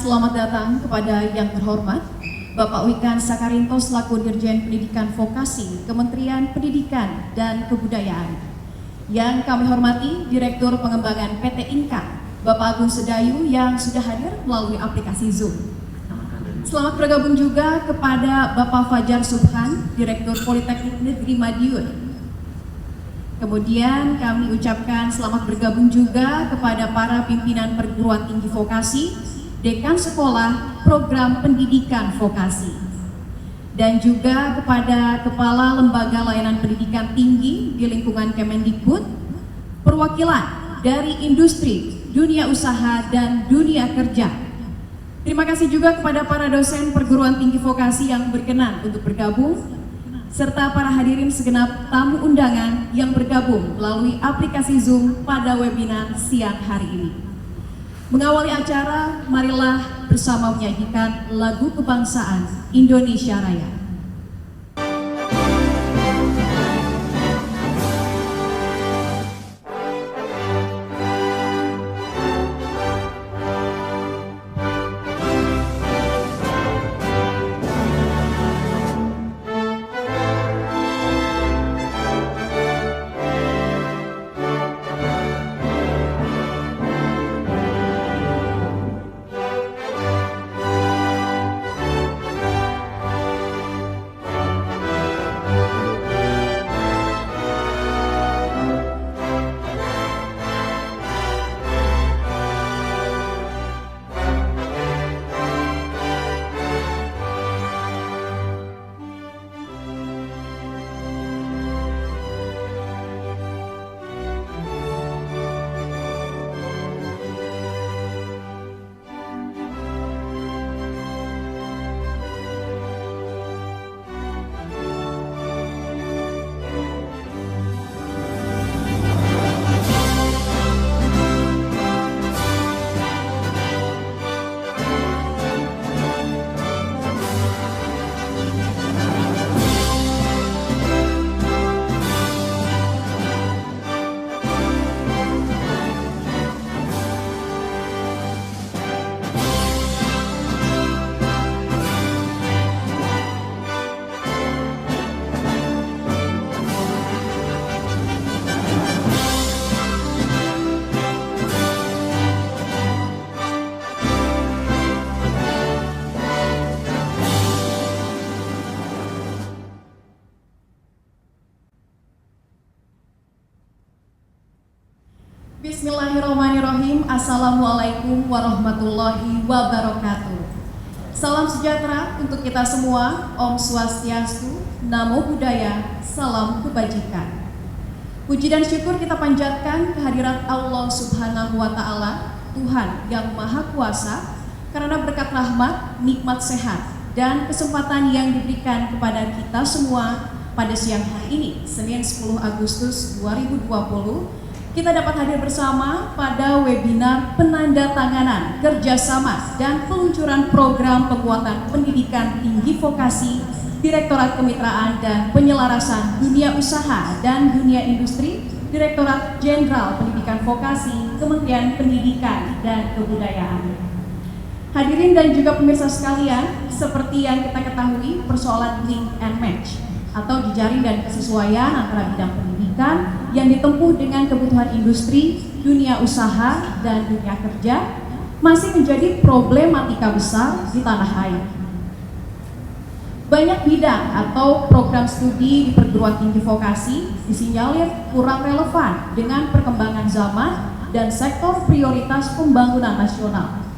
selamat datang kepada yang terhormat Bapak Wikan Sakarinto selaku Dirjen Pendidikan Vokasi Kementerian Pendidikan dan Kebudayaan. Yang kami hormati Direktur Pengembangan PT Inka, Bapak Agung Sedayu yang sudah hadir melalui aplikasi Zoom. Selamat bergabung juga kepada Bapak Fajar Subhan, Direktur Politeknik Negeri Madiun. Kemudian kami ucapkan selamat bergabung juga kepada para pimpinan perguruan tinggi vokasi, dekan sekolah, program pendidikan vokasi, dan juga kepada Kepala Lembaga Layanan Pendidikan Tinggi di lingkungan Kemendikbud, perwakilan dari industri, dunia usaha, dan dunia kerja. Terima kasih juga kepada para dosen perguruan tinggi vokasi yang berkenan untuk bergabung, serta para hadirin segenap tamu undangan yang bergabung melalui aplikasi Zoom pada webinar siang hari ini. Mengawali acara, marilah bersama menyanyikan lagu kebangsaan Indonesia Raya. Bismillahirrahmanirrahim. Assalamualaikum warahmatullahi wabarakatuh. Salam sejahtera untuk kita semua. Om Swastiastu, Namo Buddhaya, salam kebajikan. Puji dan syukur kita panjatkan kehadirat Allah Subhanahu wa Ta'ala, Tuhan yang Maha Kuasa, karena berkat rahmat, nikmat sehat, dan kesempatan yang diberikan kepada kita semua pada siang hari ini, Senin 10 Agustus 2020. Kita dapat hadir bersama pada webinar penandatanganan kerjasama dan peluncuran program penguatan pendidikan tinggi vokasi Direktorat Kemitraan dan Penyelarasan Dunia Usaha dan Dunia Industri Direktorat Jenderal Pendidikan Vokasi Kementerian Pendidikan dan Kebudayaan. Hadirin dan juga pemirsa sekalian, seperti yang kita ketahui, persoalan link and match atau jejaring dan kesesuaian antara bidang pendidikan yang ditempuh dengan kebutuhan industri, dunia usaha, dan dunia kerja masih menjadi problematika besar di tanah air. Banyak bidang atau program studi di perguruan tinggi vokasi disinyalir kurang relevan dengan perkembangan zaman dan sektor prioritas pembangunan nasional.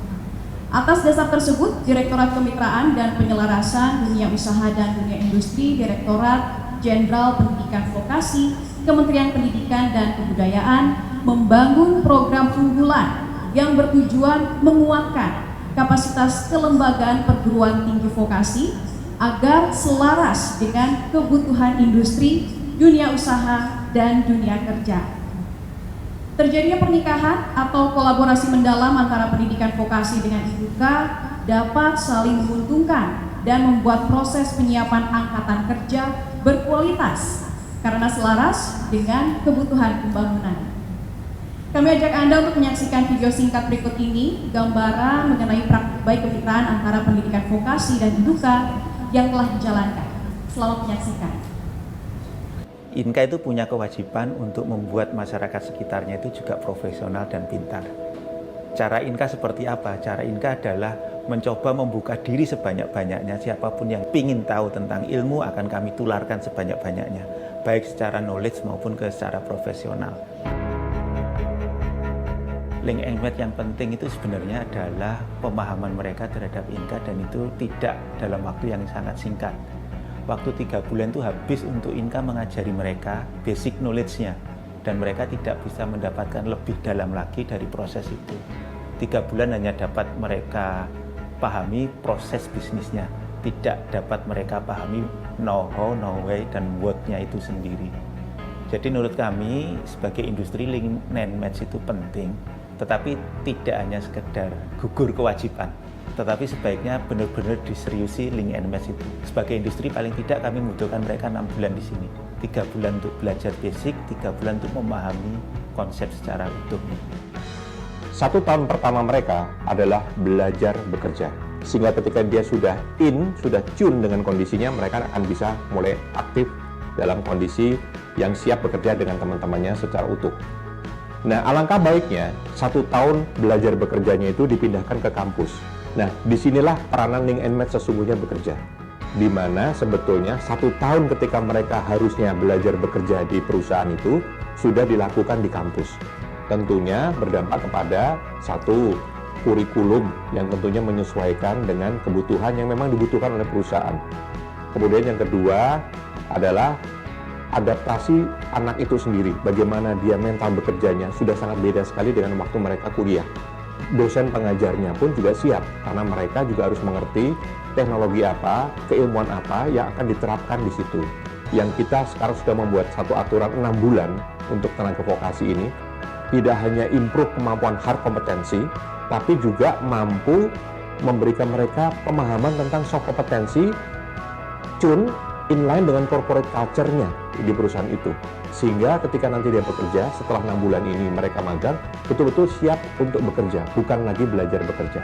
Atas dasar tersebut, Direktorat Kemitraan dan Penyelarasan Dunia Usaha dan Dunia Industri Direktorat Jenderal Pendidikan Vokasi Kementerian Pendidikan dan Kebudayaan membangun program unggulan yang bertujuan menguatkan kapasitas kelembagaan perguruan tinggi vokasi agar selaras dengan kebutuhan industri, dunia usaha, dan dunia kerja. Terjadinya pernikahan atau kolaborasi mendalam antara pendidikan vokasi dengan IUK dapat saling menguntungkan dan membuat proses penyiapan angkatan kerja berkualitas karena selaras dengan kebutuhan pembangunan. Kami ajak Anda untuk menyaksikan video singkat berikut ini, gambaran mengenai praktik baik kemitraan antara pendidikan vokasi dan induka yang telah dijalankan. Selamat menyaksikan. INKA itu punya kewajiban untuk membuat masyarakat sekitarnya itu juga profesional dan pintar. Cara INKA seperti apa? Cara INKA adalah mencoba membuka diri sebanyak-banyaknya. Siapapun yang ingin tahu tentang ilmu akan kami tularkan sebanyak-banyaknya, baik secara knowledge maupun secara profesional. Link and match yang penting itu sebenarnya adalah pemahaman mereka terhadap INKA, dan itu tidak dalam waktu yang sangat singkat. Waktu 3 bulan itu habis untuk INKA mengajari mereka basic knowledge-nya, dan mereka tidak bisa mendapatkan lebih dalam lagi dari proses itu. 3 bulan hanya dapat mereka pahami proses bisnisnya, tidak dapat mereka pahami know-how, know-way, dan what-nya itu sendiri. Jadi menurut kami sebagai industri link and match itu penting, tetapi tidak hanya sekedar gugur kewajiban, tetapi sebaiknya benar-benar diseriusi link and match itu. Sebagai industri paling tidak kami membutuhkan mereka 6 bulan di sini. 3 bulan untuk belajar basic, 3 bulan untuk memahami konsep secara utuh. 1 tahun pertama mereka adalah belajar bekerja. Sehingga ketika dia sudah tune dengan kondisinya, mereka akan bisa mulai aktif dalam kondisi yang siap bekerja dengan teman-temannya secara utuh. Nah, alangkah baiknya 1 tahun belajar bekerjanya itu dipindahkan ke kampus. Nah, disinilah peranan link and match sesungguhnya bekerja. Di mana sebetulnya 1 tahun ketika mereka harusnya belajar bekerja di perusahaan itu sudah dilakukan di kampus. Tentunya berdampak kepada 1 kurikulum yang tentunya menyesuaikan dengan kebutuhan yang memang dibutuhkan oleh perusahaan. Kemudian yang kedua adalah adaptasi anak itu sendiri, bagaimana dia mental bekerjanya sudah sangat beda sekali dengan waktu mereka kuliah. Dosen pengajarnya pun juga siap, karena mereka juga harus mengerti teknologi apa, keilmuan apa yang akan diterapkan di situ. Yang kita sekarang sudah membuat 1 aturan 6 bulan untuk tenaga vokasi ini, tidak hanya improve kemampuan hard kompetensi, tapi juga mampu memberikan mereka pemahaman tentang soft kompetensi, tune inline dengan corporate culture-nya di perusahaan itu. Sehingga ketika nanti dia bekerja, setelah 6 bulan ini mereka magang, betul-betul siap untuk bekerja, bukan lagi belajar bekerja.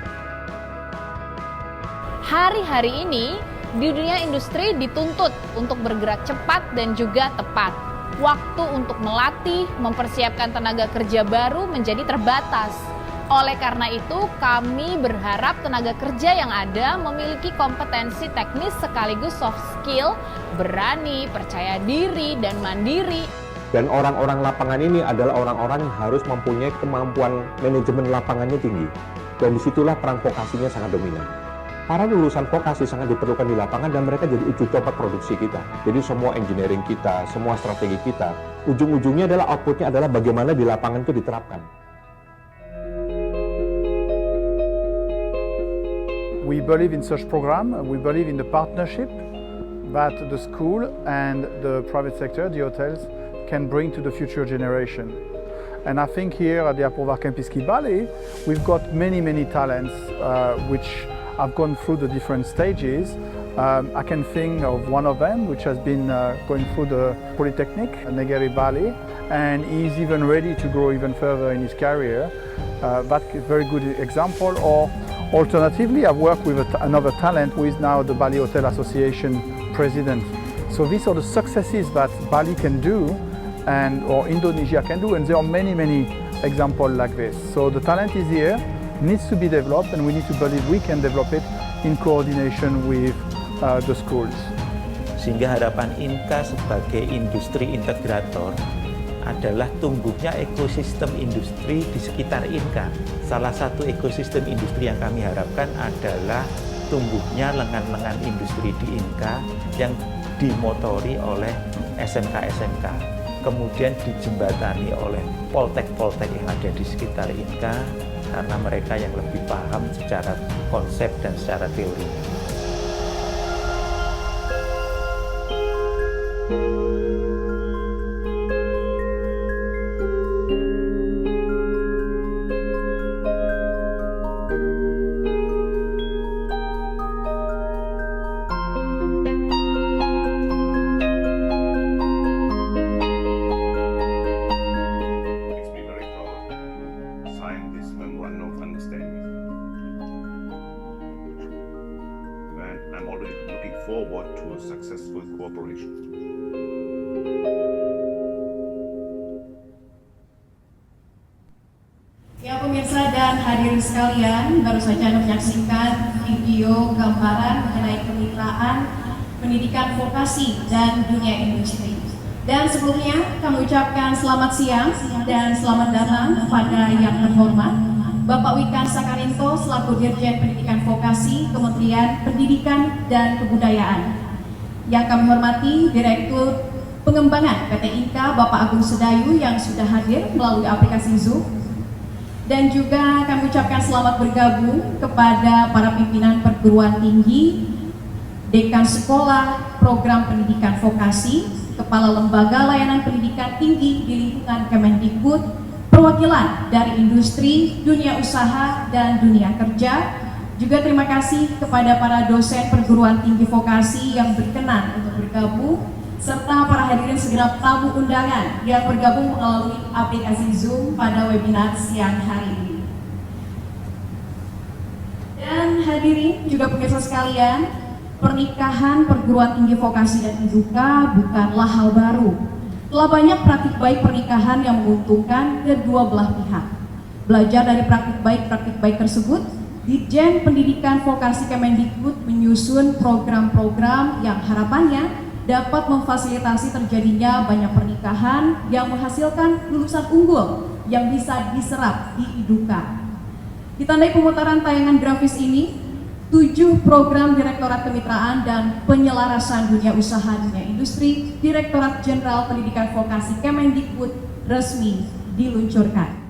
Hari-hari ini, di dunia industri dituntut untuk bergerak cepat dan juga tepat. Waktu untuk melatih, mempersiapkan tenaga kerja baru menjadi terbatas. Oleh karena itu, kami berharap tenaga kerja yang ada memiliki kompetensi teknis sekaligus soft skill, berani, percaya diri, dan mandiri. Dan orang-orang lapangan ini adalah orang-orang yang harus mempunyai kemampuan manajemen lapangannya tinggi. Dan disitulah peran vokasinya sangat dominan. Para lulusan vokasi sangat diperlukan di lapangan dan mereka jadi uji coba produksi kita. Jadi semua engineering kita, semua strategi kita, ujung-ujungnya adalah outputnya adalah bagaimana di lapangan itu diterapkan. We believe in such program. We believe in the partnership that the school and the private sector, the hotels, can bring to the future generation. And I think here at the Aprovar Kempinski Ballet, we've got many talents which have gone through the different stages. I can think of one of them which has been going through the Polytechnic, Negeri Ballet, and he's even ready to grow even further in his career. That's a very good example. Or alternatively, I've worked with another talent who is now the Bali Hotel Association president. So these are the successes that Bali can do or Indonesia can do, and there are many examples like this. So the talent is here, needs to be developed, and we need to believe we can develop it in coordination with the schools. Sehingga harapan INKA sebagai industri integrator adalah tumbuhnya ekosistem industri di sekitar INKA. Salah satu ekosistem industri yang kami harapkan adalah tumbuhnya lengan-lengan industri di INKA yang dimotori oleh SMK-SMK, kemudian dijembatani oleh poltek-poltek yang ada di sekitar INKA, karena mereka yang lebih paham secara konsep dan secara teori. forward to a successful cooperation. Ya pemirsa dan hadirin sekalian, baru saja Anda menyaksikan video gambaran mengenai kemitraan pendidikan vokasi dan dunia industri. Dan sebelumnya kami ucapkan selamat siang dan selamat datang kepada yang terhormat Bapak Wikan Sakarinto selaku Dirjen Pendidikan Vokasi Kementerian Pendidikan dan Kebudayaan. Yang kami hormati Direktur Pengembangan PT Inka Bapak Agung Sedayu yang sudah hadir melalui aplikasi Zoom. Dan juga kami ucapkan selamat bergabung kepada para pimpinan perguruan tinggi, dekan sekolah, program pendidikan vokasi, kepala lembaga layanan pendidikan tinggi di lingkungan Kemendikbud, perwakilan dari industri, dunia usaha, dan dunia kerja. Juga terima kasih kepada para dosen perguruan tinggi vokasi yang berkenan untuk bergabung, serta para hadirin segenap tamu undangan yang bergabung melalui aplikasi Zoom pada webinar siang hari ini. Dan hadirin juga pemirsa sekalian, pernikahan perguruan tinggi vokasi dan Induka bukanlah hal baru. Telah banyak praktik baik pernikahan yang menguntungkan kedua belah pihak. Belajar dari praktik baik tersebut, Ditjen Pendidikan Vokasi Kemendikbud menyusun program-program yang harapannya dapat memfasilitasi terjadinya banyak pernikahan yang menghasilkan lulusan unggul yang bisa diserap di Induka. Ditandai pemutaran tayangan grafis ini, 7 program Direktorat Kemitraan dan Penyelarasan Dunia Usaha Dunia Industri Direktorat Jenderal Pendidikan Vokasi Kemendikbud resmi diluncurkan.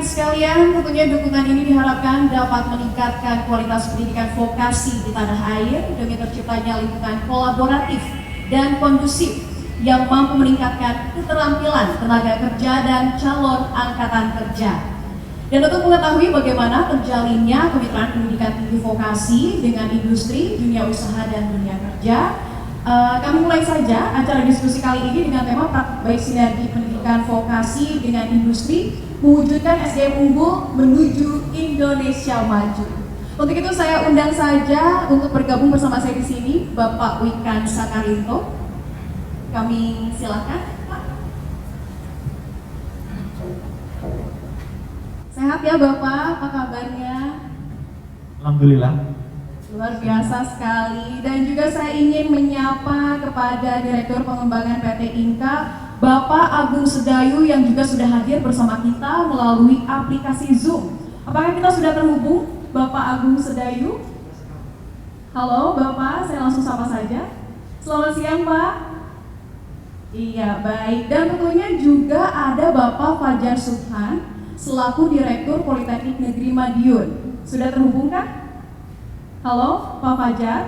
Sekalian, tentunya dukungan ini diharapkan dapat meningkatkan kualitas pendidikan vokasi di tanah air demi terciptanya lingkungan kolaboratif dan kondusif yang mampu meningkatkan keterampilan tenaga kerja dan calon angkatan kerja. Dan untuk mengetahui bagaimana terjalinnya kemitraan pendidikan tinggi vokasi dengan industri, dunia usaha, dan dunia kerja, kami mulai saja acara diskusi kali ini dengan tema praktik baik sinergi pendidikan vokasi dengan industri, mewujudkan SDM unggul menuju Indonesia maju. Untuk itu saya undang saja untuk bergabung bersama saya di sini Bapak Wikan Sakarinto. Kami silakan, Pak. Sehat ya Bapak, apa kabarnya? Alhamdulillah. Luar biasa sekali. Dan juga saya ingin menyapa kepada Direktur Pengembangan PT Inka, Bapak Agung Sedayu yang juga sudah hadir bersama kita melalui aplikasi Zoom. Apakah kita sudah terhubung, Bapak Agung Sedayu? Halo Bapak, saya langsung sapa saja. Selamat siang Pak. Iya, baik. Dan tentunya juga ada Bapak Fajar Subhan selaku Direktur Politeknik Negeri Madiun. Sudah terhubung kan? Halo Pak Fajar.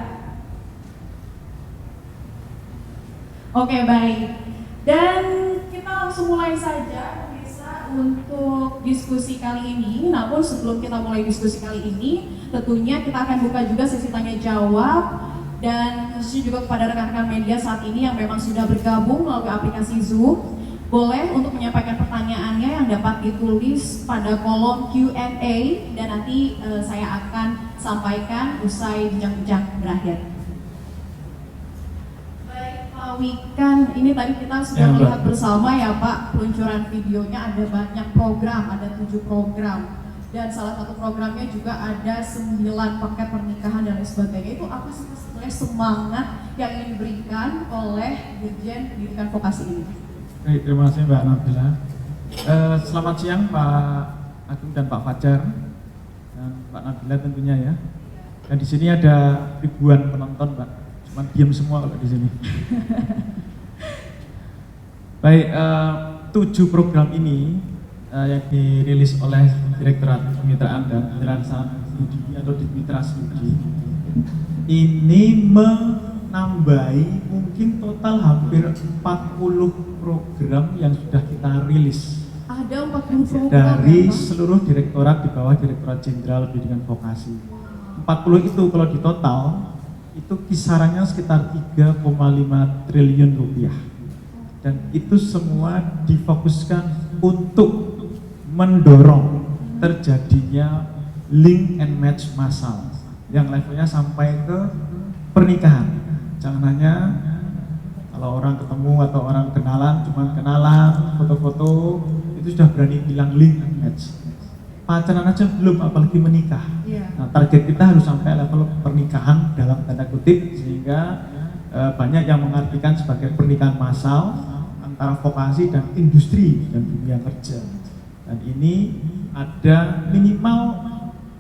Oke, baik. Dan kita langsung mulai saja, pemirsa. untuk diskusi kali ini. Namun sebelum kita mulai diskusi kali ini, tentunya kita akan buka juga sesi tanya jawab, dan khususnya juga kepada rekan-rekan media saat ini yang memang sudah bergabung melalui aplikasi Zoom, boleh untuk menyampaikan pertanyaannya yang dapat ditulis pada kolom Q&A, dan nanti saya akan sampaikan usai bincang-bincang berakhir. Baik, Pak Wikan, ini tadi kita sudah melihat bersama ya Pak, peluncuran videonya ada banyak program, ada 7 program. Dan salah satu programnya juga ada 9 paket pernikahan dan lain sebagainya. Itu apa sih sebenarnya semangat yang ingin diberikan oleh Dirjen Pendidikan Vokasi ini? Baik, terima kasih Mbak Nabila. Selamat siang Pak Agung dan Pak Fajar dan Pak Nabila tentunya ya. Dan di sini ada ribuan penonton Pak, cuma diam semua kalau di sini. Baik, 7 program ini yang dirilis oleh Direktorat Kemitraan dan Penyerahan Saham Studi atau Dimitra Studi ini menambahi mungkin total hampir 40 program yang sudah kita rilis. Ada 40 program dari ya, seluruh direktorat di bawah Direktorat Jenderal Pendidikan Vokasi. 40 itu kalau di total itu kisarannya sekitar 3,5 triliun rupiah. Dan itu semua difokuskan untuk mendorong terjadinya link and match massal yang levelnya sampai ke pernikahan. Jangan hanya kalau orang ketemu atau orang kenalan, cuma kenalan, foto-foto, itu sudah berani bilang link and match. Pacaran aja belum, apalagi menikah. Nah, target kita harus sampai level pernikahan dalam tanda kutip, sehingga banyak yang mengartikan sebagai pernikahan massal antara vokasi dan industri dan dunia kerja. Dan ini ada minimal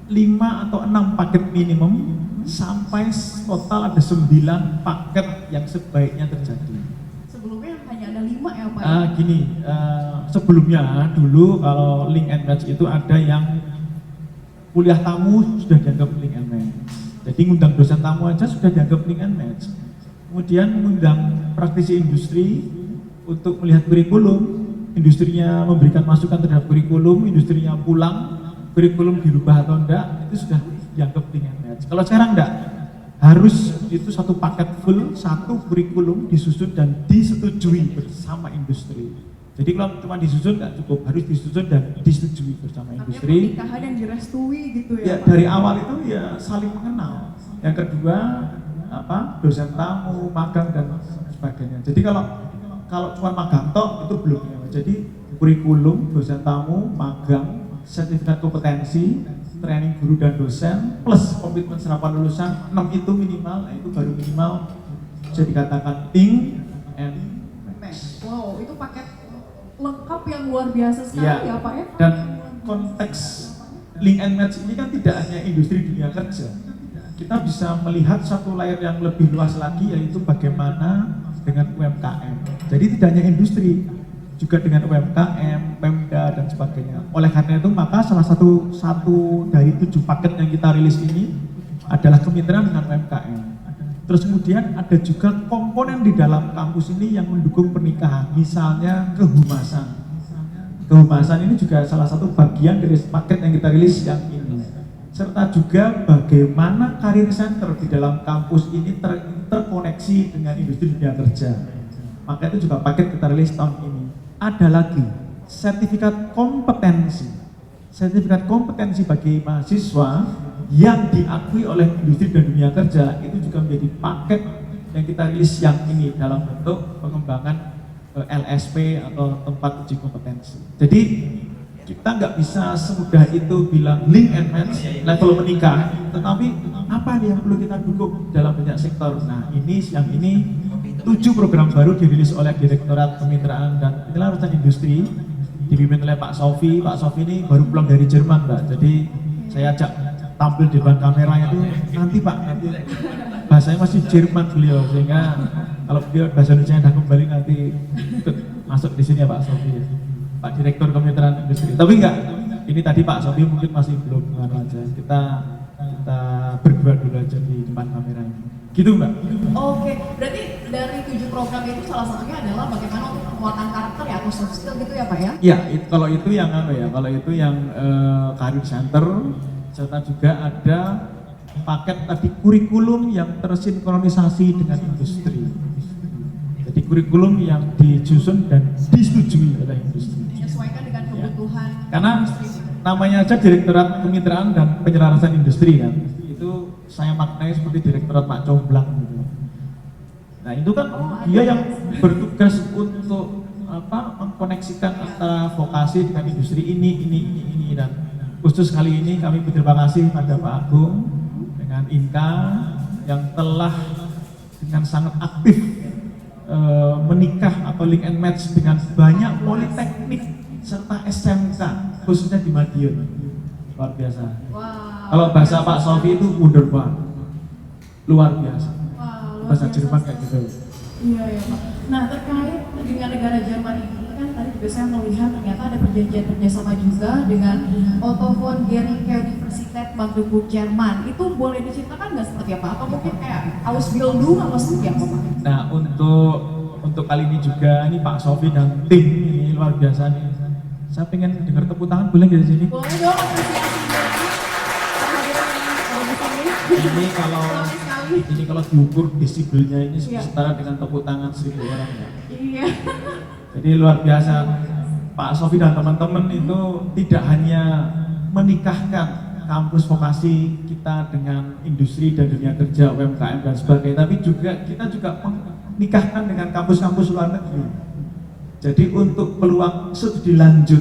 5 atau 6 paket minimum sampai total ada 9 paket yang sebaiknya terjadi. Sebelumnya hanya ada 5 ya Pak? Sebelumnya dulu kalau link and match itu ada yang kuliah tamu sudah dianggap link and match. Jadi ngundang dosen tamu aja sudah dianggap link and match. Kemudian mengundang praktisi industri untuk melihat kurikulum, industrinya memberikan masukan terhadap kurikulum, industrinya pulang, kurikulum dirubah atau enggak, itu sudah dianggap link and match. Kalau sekarang enggak, harus itu satu paket full, satu kurikulum disusun dan disetujui bersama industri. Jadi kalau cuma disusun enggak cukup, harus disusun dan disetujui bersama industri. Pernikahan yang direstui gitu ya, ya Pak? Dari awal itu ya saling mengenal. Yang kedua, dosen tamu, magang dan sebagainya. Jadi kalau cuma magang tok itu belum ya. Jadi kurikulum, dosen tamu, magang, sertifikat kompetensi, training guru dan dosen, plus komitmen serapan lulusan 6 itu minimal, itu baru minimal bisa dikatakan link and match. Wow, itu paket lengkap yang luar biasa sekali ya Pak ya? Dan konteks link and match ini kan tidak hanya industri dunia kerja. Kita bisa melihat satu layer yang lebih luas lagi, yaitu bagaimana dengan UMKM. Jadi tidak hanya industri, juga dengan UMKM, Pemda dan sebagainya. Oleh karena itu maka salah satu dari 7 paket yang kita rilis ini adalah kemitraan dengan UMKM. Terus kemudian ada juga komponen di dalam kampus ini yang mendukung pernikahan, misalnya kehumasan. Kehumasan ini juga salah satu bagian dari paket yang kita rilis yang ini. Serta juga bagaimana karir center di dalam kampus ini terkoneksi dengan industri dunia kerja. Maka itu juga paket kita rilis tahun ini. Ada lagi sertifikat kompetensi bagi mahasiswa yang diakui oleh industri dan dunia kerja, itu juga menjadi paket yang kita rilis yang ini dalam bentuk pengembangan LSP atau tempat uji kompetensi. Jadi kita nggak bisa semudah itu bilang link and match level menikah, tetapi apa yang perlu kita dukung dalam banyak sektor. Nah ini 7 program baru dirilis oleh Direktorat Kemitraan dan Penyelenggaraan Industri dipimpin oleh Pak Sofi. Pak Sofi ini baru pulang dari Jerman, Mbak. Jadi saya ajak tampil di depan kameranya itu nanti Pak, nanti bahasanya masih Jerman beliau, sehingga kalau beliau bahasa Indonesia udah kembali nanti ikut masuk di sini ya Pak Sofi, Pak Direktur Kemitraan Industri. Tapi enggak, ini tadi Pak Sofi mungkin masih belum aja. Kita berdua dulu aja di depan kamera ini. Gitu Mbak. Oke, berarti dari 7 program itu salah satunya adalah bagaimana untuk penguatan karakter ya atau soft skill gitu ya Pak ya? Ya, kalau itu yang career center, serta juga ada paket tadi kurikulum yang tersinkronisasi dengan industri. Jadi kurikulum yang disusun dan disetujui oleh industri. Menyesuaikan dengan kebutuhan. Karena namanya aja Direktorat Kemitraan dan Penyelarasan Industri kan, itu saya maknai seperti Direktorat Pak Comblang gitu. Nah itu kan dia yang bertugas untuk mengkoneksikan antara vokasi dengan industri ini dan khusus kali ini kami berterima kasih pada Pak Agung dengan Inka yang telah dengan sangat aktif menikah atau link and match dengan banyak politeknik serta SMK khususnya di Madiun. Luar biasa. Wow. Kalau bahasa Pak Sofi itu wunderbar, luar biasa. Wow, Bahasa Jerman kayak gitu. Iya ya Pak. Nah terkait dengan negara Jerman ini kan tadi juga saya melihat ternyata ada perjanjian kerjasama juga dengan Otto von Guericke Universität Magdeburg Jerman. Itu boleh diceritakan nggak seperti apa? Atau mungkin kayak Ausbildung atau seperti apa Pak? Nah untuk kali ini juga ini Pak Sofi dan tim ini luar biasa nih. Saya pengen dengar tepuk tangan, boleh nggak di sini? Boleh dong, apresiasi Ini kalau diukur desibelnya ini setara dengan tepuk tangan 1.000 orang ya. Iya. Jadi luar biasa. Pak Sofi dan teman-teman itu tidak hanya menikahkan kampus vokasi kita dengan industri dan dunia kerja, UMKM dan sebagainya, tapi kita juga menikahkan dengan kampus-kampus luar negeri. Jadi untuk peluang studi lanjut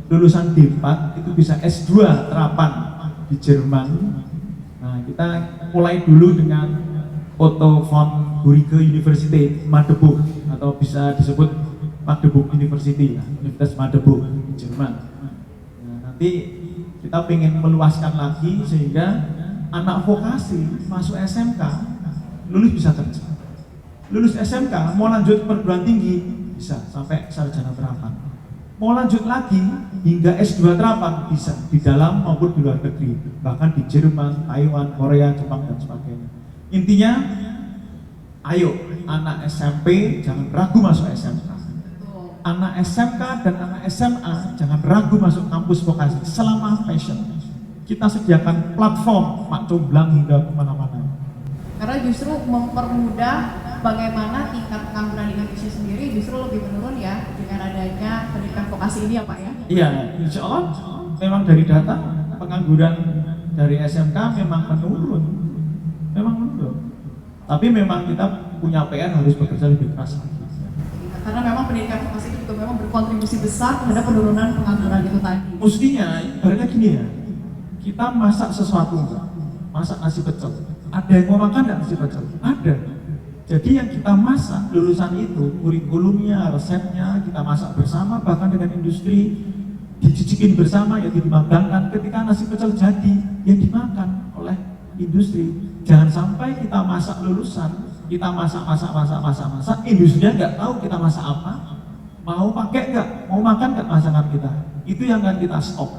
lulusan D4 itu bisa S2 terapan di Jerman. Nah, kita mulai dulu dengan Otto von Guericke University Magdeburg atau bisa disebut Magdeburg University, Universitas Magdeburg di Jerman. Nah, nanti kita ingin meluaskan lagi sehingga anak vokasi masuk SMK lulus bisa kerja. Lulus SMK mau lanjut perguruan tinggi bisa sampai sarjana terapan. Mau lanjut lagi hingga S2 terapan bisa di dalam maupun di luar negeri, bahkan di Jerman, Taiwan, Korea, Jepang dan sebagainya. Intinya, ayo anak SMP jangan ragu masuk SMK. Anak SMK dan anak SMA jangan ragu masuk kampus vokasi selama passion. Kita sediakan platform Pak Comblang hingga kemana-mana. Karena justru mempermudah bagaimana tingkat pengangguran di Indonesia sendiri justru lebih menurun ya dengan adanya pendidikan vokasi ini ya Pak ya? Iya, insya Allah memang dari data pengangguran dari SMK memang menurun. Tapi memang kita punya PR harus bekerja lebih keras lagi. Karena memang pendidikan vokasi itu juga memang berkontribusi besar terhadap penurunan pengangguran itu tadi. Mestinya, ibaratnya gini ya, kita masak sesuatu enggak? Masak nasi pecel. Ada yang mau makan enggak nasi pecel? Ada. Jadi yang kita masak, lulusan itu, kurikulumnya, resepnya, kita masak bersama, bahkan dengan industri, dicicipin bersama, ya dimagangkan. Ketika nasi pecel jadi, yang dimakan oleh industri. Jangan sampai kita masak lulusan, kita masak, industrinya nggak tahu kita masak apa, mau pakai nggak, mau makan nggak masakan kita. Itu yang akan kita stop.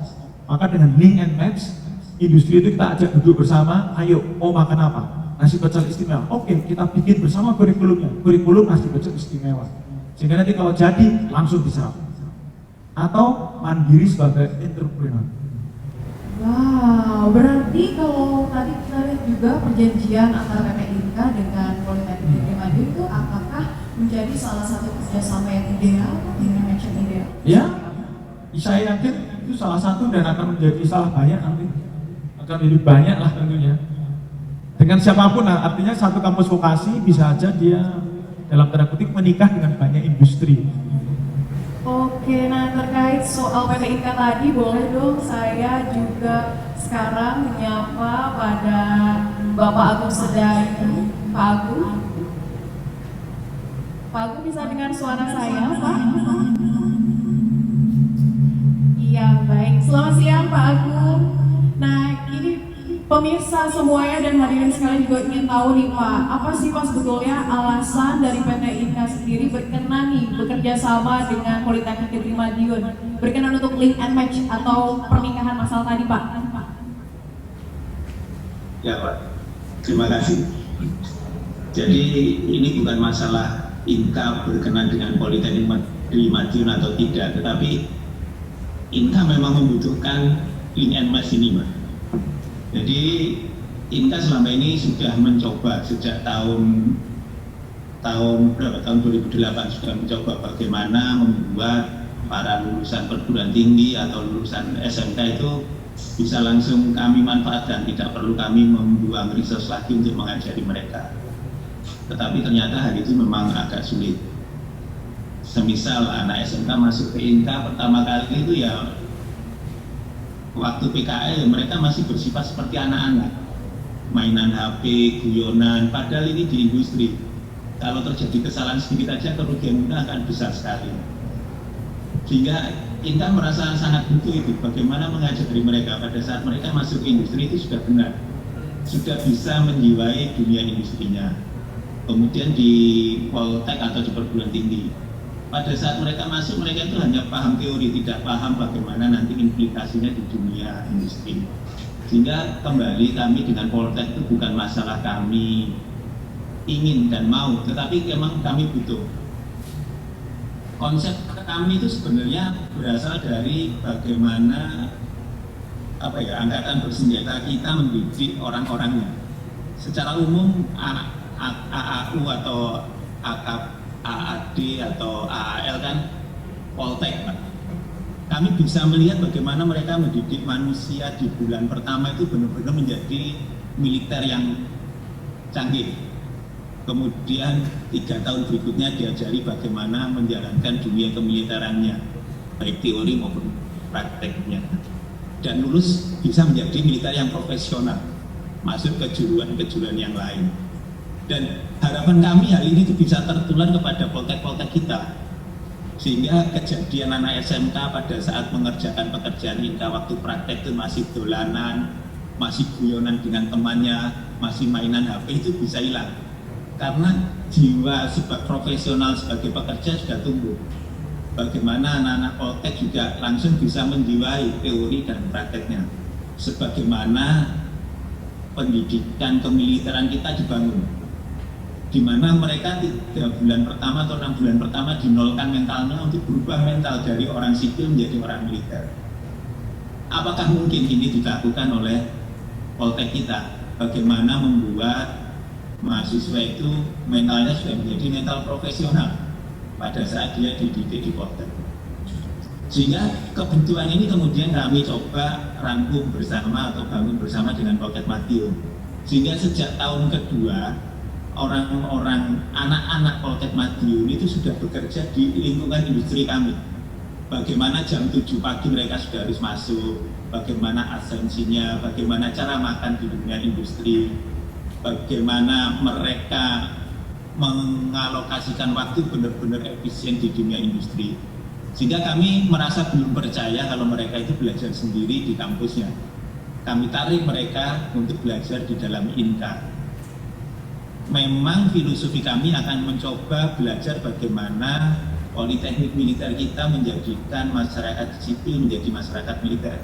Maka dengan link and match, industri itu kita ajak duduk bersama, ayo mau makan apa? Nasi pecel istimewa. Oke, kita bikin bersama kurikulumnya. Kurikulum nasi pecel istimewa. Sehingga nanti kalau jadi langsung diserap. Atau mandiri sebagai entrepreneur. Wow, berarti kalau tadi kita lihat juga perjanjian antara PT INKA dengan Politeknik Negeri Madiun itu apakah menjadi salah satu kerjasama yang ideal, yang ideal? Ya, saya yakin itu salah satu dan akan menjadi salah banyak nanti. Akan lebih banyak lah tentunya. Dengan siapapun, nah, artinya satu kampus vokasi bisa aja dia dalam tanda kutip menikah dengan banyak industri. Oke, nah terkait soal PT INKA tadi, boleh dong saya juga sekarang menyapa pada Bapak Agung Sedai. Pak Agung? Pak Agung bisa dengar suara saya, Pak? Iya, baik. Selamat siang, Pak Agung. Nah, ini pemirsa semuanya dan hadirin sekalian juga ingin tahu nih Pak, apa sih Pak sebetulnya alasan dari PT INKA sendiri berkenan nih bekerja sama dengan Politeknik Negeri Madiun, berkenan untuk link and match atau pernikahan masal tadi Pak? Ya Pak, terima kasih. Jadi ini bukan masalah INKA berkenan dengan Politeknik Negeri Madiun atau tidak, tetapi INKA memang membutuhkan link and match ini, Mbak. Jadi INKA selama ini sudah mencoba sejak tahun 2008 sudah mencoba bagaimana membuat para lulusan perguruan tinggi atau lulusan SMK itu bisa langsung kami manfaatkan, tidak perlu kami membuang resource lagi untuk mengajari mereka. Tetapi ternyata hari itu memang agak sulit. Semisal anak SMK masuk ke INKA pertama kali itu ya waktu PKL mereka masih bersifat seperti anak-anak, mainan HP, guyonan, padahal ini di industri. Kalau terjadi kesalahan sedikit aja kerugian kita akan besar sekali. Sehingga INKA merasa sangat butuh itu, bagaimana mengajari mereka pada saat mereka masuk ke industri itu sudah benar, sudah bisa menjiwai dunia industrinya. Kemudian di Poltek atau di perguruan tinggi, pada saat mereka masuk mereka itu hanya paham teori, tidak paham bagaimana nanti implikasinya di dunia industri. Sehingga kembali kami dengan Poltek itu bukan masalah kami ingin dan mau, tetapi memang kami butuh. Konsep kami itu sebenarnya berasal dari bagaimana angkatan bersenjata kita mendidik orang-orangnya. Secara umum AAU atau AAD atau AAL kan Poltek, Pak. Kami bisa melihat bagaimana mereka mendidik manusia di bulan pertama itu benar-benar menjadi militer yang canggih. Kemudian 3 tahun berikutnya diajari bagaimana menjalankan dunia kemiliterannya, baik teori maupun prakteknya. Dan lulus bisa menjadi militer yang profesional, masuk ke kejuruan yang lain. Dan harapan kami hal ini bisa tertular kepada poltek-poltek kita, sehingga kejadian anak SMK pada saat mengerjakan pekerjaan INKA waktu praktek itu masih dolanan, masih guyonan dengan temannya, masih mainan HP itu bisa hilang, karena jiwa sebagai profesional sebagai pekerja sudah tumbuh. Bagaimana anak-anak poltek juga langsung bisa menjiwai teori dan prakteknya, sebagaimana pendidikan kemiliteran kita dibangun, di mana mereka 3 bulan pertama atau 6 bulan pertama dinolkan mentalnya untuk berubah mental dari orang sipil menjadi orang militer. Apakah mungkin ini dilakukan oleh Poltek kita? Bagaimana membuat mahasiswa itu mentalnya sudah menjadi mental profesional pada saat dia dididik di Poltek. Sehingga kebutuhan ini kemudian kami coba rangkum bersama atau bangun bersama dengan Poltek Madiun. Sehingga sejak tahun kedua, orang-orang anak-anak Poltek Madiun itu sudah bekerja di lingkungan industri kami. Bagaimana jam 7 pagi mereka sudah harus masuk, bagaimana absensinya, bagaimana cara makan di dunia industri, bagaimana mereka mengalokasikan waktu benar-benar efisien di dunia industri. Sehingga kami merasa belum percaya kalau mereka itu belajar sendiri di kampusnya. Kami tarik mereka untuk belajar di dalam INKA. Memang filosofi kami akan mencoba belajar bagaimana politeknik militer kita menjadikan masyarakat sipil menjadi masyarakat militer.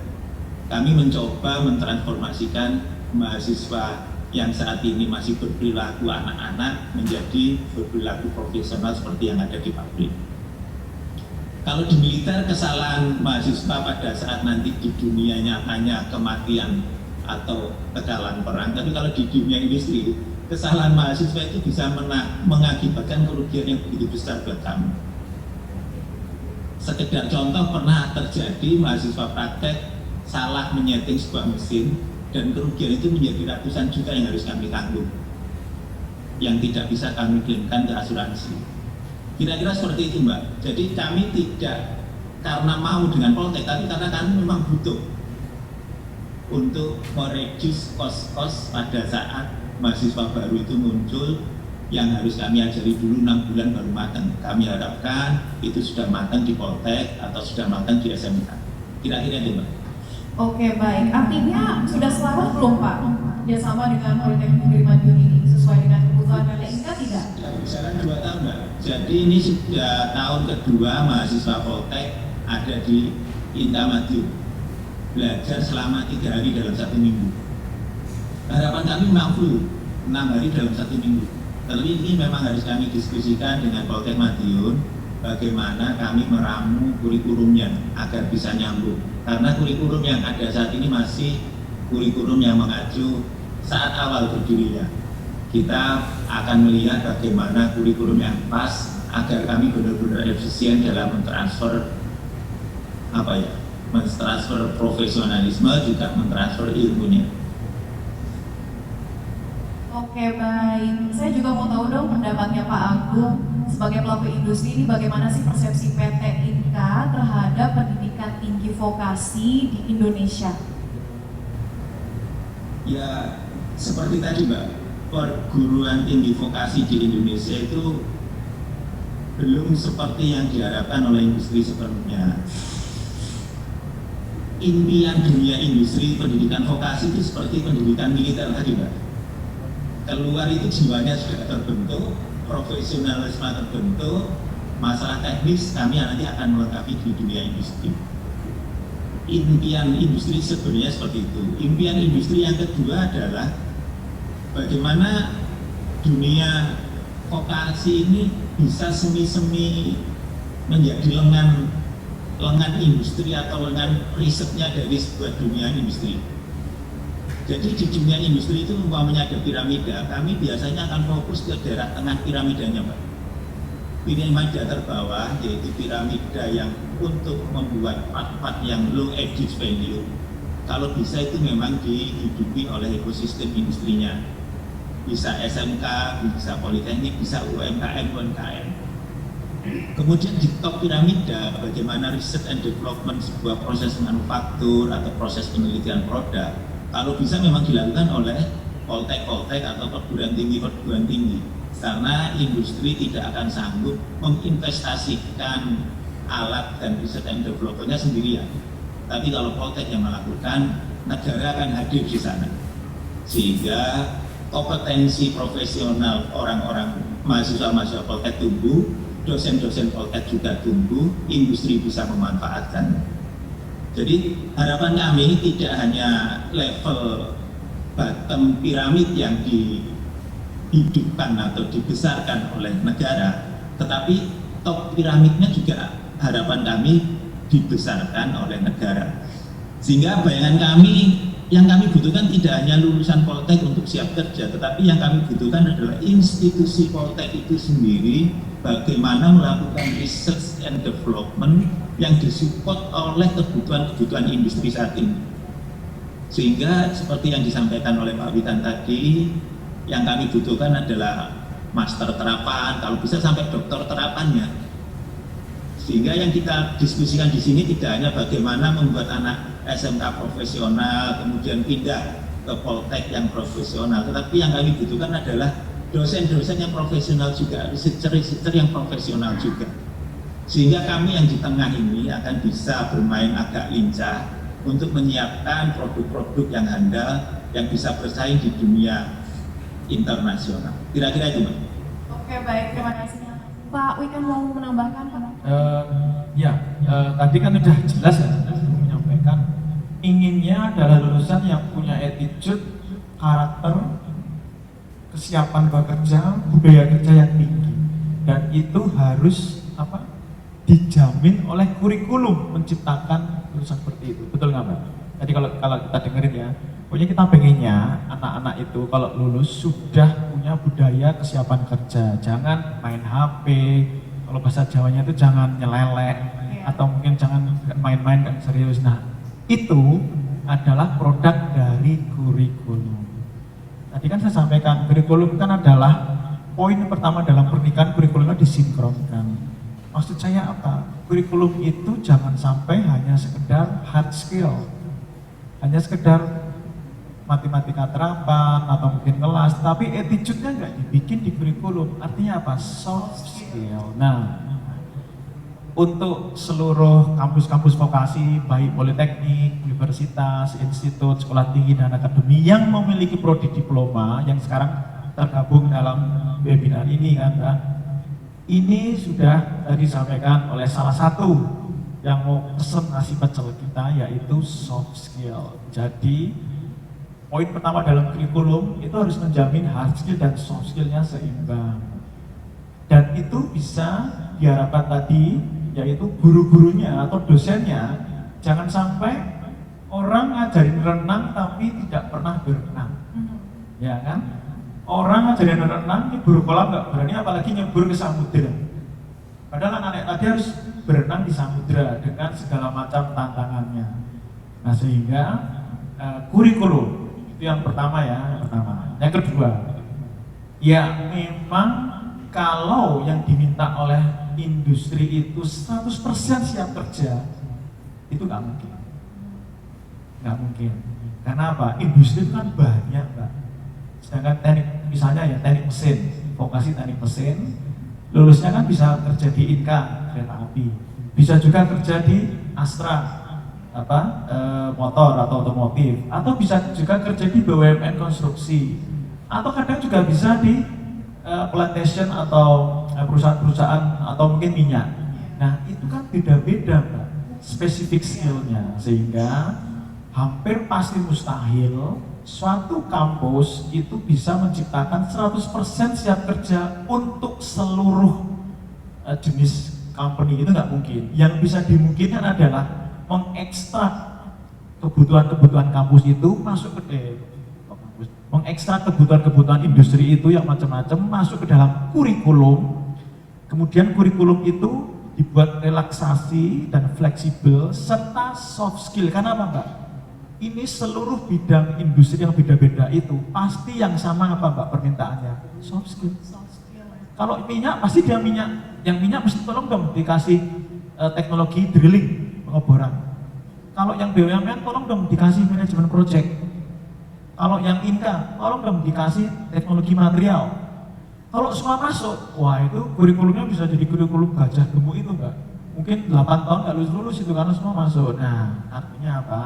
Kami mencoba mentransformasikan mahasiswa yang saat ini masih berperilaku anak-anak menjadi berperilaku profesional seperti yang ada di pabrik. Kalau di militer kesalahan mahasiswa pada saat nanti di dunia nyatanya kematian atau kekalahan perang, tapi kalau di dunia industri kesalahan mahasiswa itu bisa mengakibatkan kerugian yang begitu besar buat kami. Sekedar contoh, pernah terjadi mahasiswa praktek salah menyeting sebuah mesin dan kerugian itu menjadi ratusan juta yang harus kami tanggung, yang tidak bisa kami klaimkan ke asuransi. Kira-kira seperti itu, Mbak. Jadi kami tidak karena mau dengan Poltek, tapi karena kami memang butuh untuk mereduce cost pada saat mahasiswa baru itu muncul yang harus kami ajari dulu 6 bulan baru matang. Kami harapkan itu sudah matang di Poltek atau sudah matang di SMK. Kira-kira itu, Mbak. Oke, baik. Artinya sudah selaras belum, Pak, kerjasama dengan Politeknik Negeri Madiun ini sesuai dengan kebutuhan PT INKA tidak? Misalnya 2 tahun, Mbak. Jadi ini sudah tahun kedua mahasiswa Poltek ada di INKA Madiun. Belajar selama 3 hari dalam 1 minggu. Harapan kami mampu 6 hari dalam 1 minggu. Tapi ini memang harus kami diskusikan dengan Poltek Madiun, bagaimana kami meramu kurikulumnya agar bisa nyambung. Karena kurikulum yang ada saat ini masih kurikulum yang mengacu saat awal berdirinya. Kita akan melihat bagaimana kurikulum yang pas agar kami benar-benar efisien dalam mentransfer mentransfer profesionalisme, juga mentransfer ilmunya. Oke, baik. Saya juga mau tahu dong pendapatnya Pak Agung sebagai pelaku industri ini, bagaimana sih persepsi PT Inka terhadap pendidikan tinggi vokasi di Indonesia? Ya, seperti tadi Mbak, perguruan tinggi vokasi di Indonesia itu belum seperti yang diharapkan oleh industri sebelumnya. Impian dunia industri pendidikan vokasi itu seperti pendidikan militer tadi Mbak. Keluar itu jiwanya sudah terbentuk, profesionalisme terbentuk, masalah teknis kami nanti akan melengkapi di dunia industri. Impian industri sebenarnya seperti itu. Impian industri yang kedua adalah bagaimana dunia vokasi ini bisa semi-semi menjadi lengan industri atau lengan risetnya dari sebuah dunia industri. Jadi di dunia industri itu umpamanya ada piramida, kami biasanya akan fokus ke daerah tengah piramidanya Pak. Piramida terbawah yaitu piramida yang untuk membuat part-part yang low added value. Kalau bisa itu memang dihidupi oleh ekosistem industrinya. Bisa SMK, bisa politeknik, bisa UMKM. Kemudian di top piramida bagaimana riset and development sebuah proses manufaktur atau proses penelitian produk. Kalau bisa memang dilakukan oleh poltek atau perguruan tinggi, karena industri tidak akan sanggup menginvestasikan alat dan riset and developmentnya sendirian. Tapi kalau poltek yang melakukan, negara akan hadir di sana, sehingga kompetensi profesional orang-orang mahasiswa poltek tumbuh, dosen-dosen poltek juga tumbuh, industri bisa memanfaatkan. Jadi harapan kami tidak hanya level bottom piramid yang dihidupkan atau dibesarkan oleh negara, tetapi top piramidnya juga harapan kami dibesarkan oleh negara. Sehingga bayangan kami, yang kami butuhkan tidak hanya lulusan poltek untuk siap kerja, tetapi yang kami butuhkan adalah institusi poltek itu sendiri, bagaimana melakukan research and development yang disupport oleh kebutuhan industri saat ini. Sehingga seperti yang disampaikan oleh Pak Witan tadi, yang kami butuhkan adalah master terapan, kalau bisa sampai doktor terapannya. Sehingga yang kita diskusikan di sini tidak hanya bagaimana membuat anak SMK profesional kemudian pindah ke poltek yang profesional, tetapi yang kami butuhkan adalah dosen-dosen yang profesional juga, researcher yang profesional juga. Sehingga kami yang di tengah ini akan bisa bermain agak lincah untuk menyiapkan produk-produk yang handal yang bisa bersaing di dunia internasional. Kira-kira itu Mbak. Oke, baik, terima kasih. Pak Wikan mau menambahkan Pak? Tadi kan sudah jelas ya, menyampaikan inginnya adalah lulusan yang punya attitude, karakter, kesiapan bekerja, budaya kerja yang tinggi, dan itu harus dijamin oleh kurikulum menciptakan lulusan seperti itu. Betul nggak Mbak? Jadi kalau kita dengerin ya, pokoknya kita pengennya anak-anak itu kalau lulus sudah punya budaya kesiapan kerja, jangan main HP, kalau bahasa Jawanya itu jangan nyelelek, atau mungkin jangan main-main gak serius. Nah, itu adalah produk dari kurikulum. Tadi kan saya sampaikan, kurikulum kan adalah poin pertama dalam pernikahan, kurikulumnya disinkronkan. Maksud saya apa? Kurikulum itu jangan sampai hanya sekedar hard skill, hanya sekedar matematika terapan atau mungkin kelas, tapi attitude-nya nggak dibikin di kurikulum. Artinya apa? Soft skill. Nah, untuk seluruh kampus-kampus vokasi, baik politeknik, universitas, institut, sekolah tinggi, dan akademi yang memiliki prodi diploma yang sekarang tergabung dalam webinar ini kan, ini sudah tadi disampaikan oleh salah satu yang mau pesen ngasih pecel kita, yaitu soft skill. Jadi poin pertama dalam kurikulum itu harus menjamin hard skill dan soft skillnya seimbang. Dan itu bisa diharapkan tadi, yaitu guru-gurunya atau dosennya jangan sampai orang ngajarin renang tapi tidak pernah berenang, ya kan? Orang ngajarin renang, nyebur kolam nggak berani, apalagi nyebur ke samudera. Padahal anak-anak tadi harus berenang di samudera dengan segala macam tantangannya. Nah sehingga kurikulum itu yang pertama ya, yang pertama. Yang kedua, ya memang kalau yang diminta oleh industri itu 100% siap kerja, itu nggak mungkin. Nggak mungkin. Karena apa? Industri itu kan banyak, Mbak. Sedangkan teknik, misalnya ya teknik mesin, vokasi teknik mesin, lulusnya kan bisa kerja di Inka, kereta api. Bisa juga kerja di Astra, motor atau otomotif, atau bisa juga kerja di BUMN konstruksi, atau kadang juga bisa di plantation atau perusahaan-perusahaan atau mungkin minyak. Nah itu kan beda-beda Mbak, spesifik skillnya, sehingga hampir pasti mustahil suatu kampus itu bisa menciptakan 100% siap kerja untuk seluruh jenis company, itu nggak mungkin. Yang bisa dimungkinkan adalah mengekstrak kebutuhan-kebutuhan kampus itu masuk ke mengekstrak kebutuhan-kebutuhan industri itu yang macam-macam masuk ke dalam kurikulum. Kemudian kurikulum itu dibuat relaksasi dan fleksibel serta soft skill. Karena apa Mbak? Ini seluruh bidang industri yang beda-beda itu pasti yang sama apa Mbak permintaannya? Soft skill. Kalau minyak pasti dia minyak, yang minyak mesti tolong dong dikasih teknologi drilling, pengeboran. Kalau yang BUMN tolong dong dikasih manajemen project. Kalau yang Inka tolong dong dikasih teknologi material. Kalau semua masuk, wah itu kurikulumnya bisa jadi kurikulum gajah gemuk itu Mbak. Mungkin 8 tahun nggak lulus itu karena semua masuk. Nah artinya apa?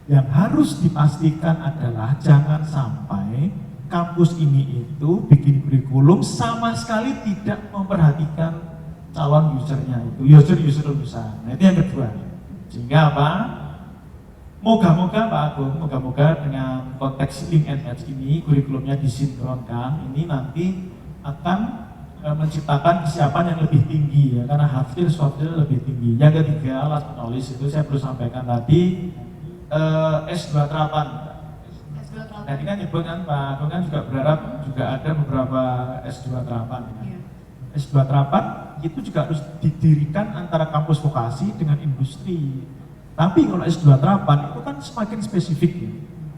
Yang harus dipastikan adalah jangan sampai kampus ini itu bikin kurikulum sama sekali tidak memperhatikan calon usernya itu, user lulusan. Nah itu yang kedua. Sehingga apa? Moga-moga Pak Agung, moga-moga dengan konteks link and match ini kurikulumnya disinkronkan, ini nanti akan menciptakan kesiapan yang lebih tinggi ya, karena hard skill, soft skill lebih tinggi. Yang ketiga, last but not least itu saya perlu sampaikan tadi S2 terapan. Nah ini kan nyebut kan Pak Agung kan juga berharap juga ada beberapa S2 terapan ya. S2 terapan itu juga harus didirikan antara kampus vokasi dengan industri. Tapi kalau S2 terapan itu kan semakin spesifik ya.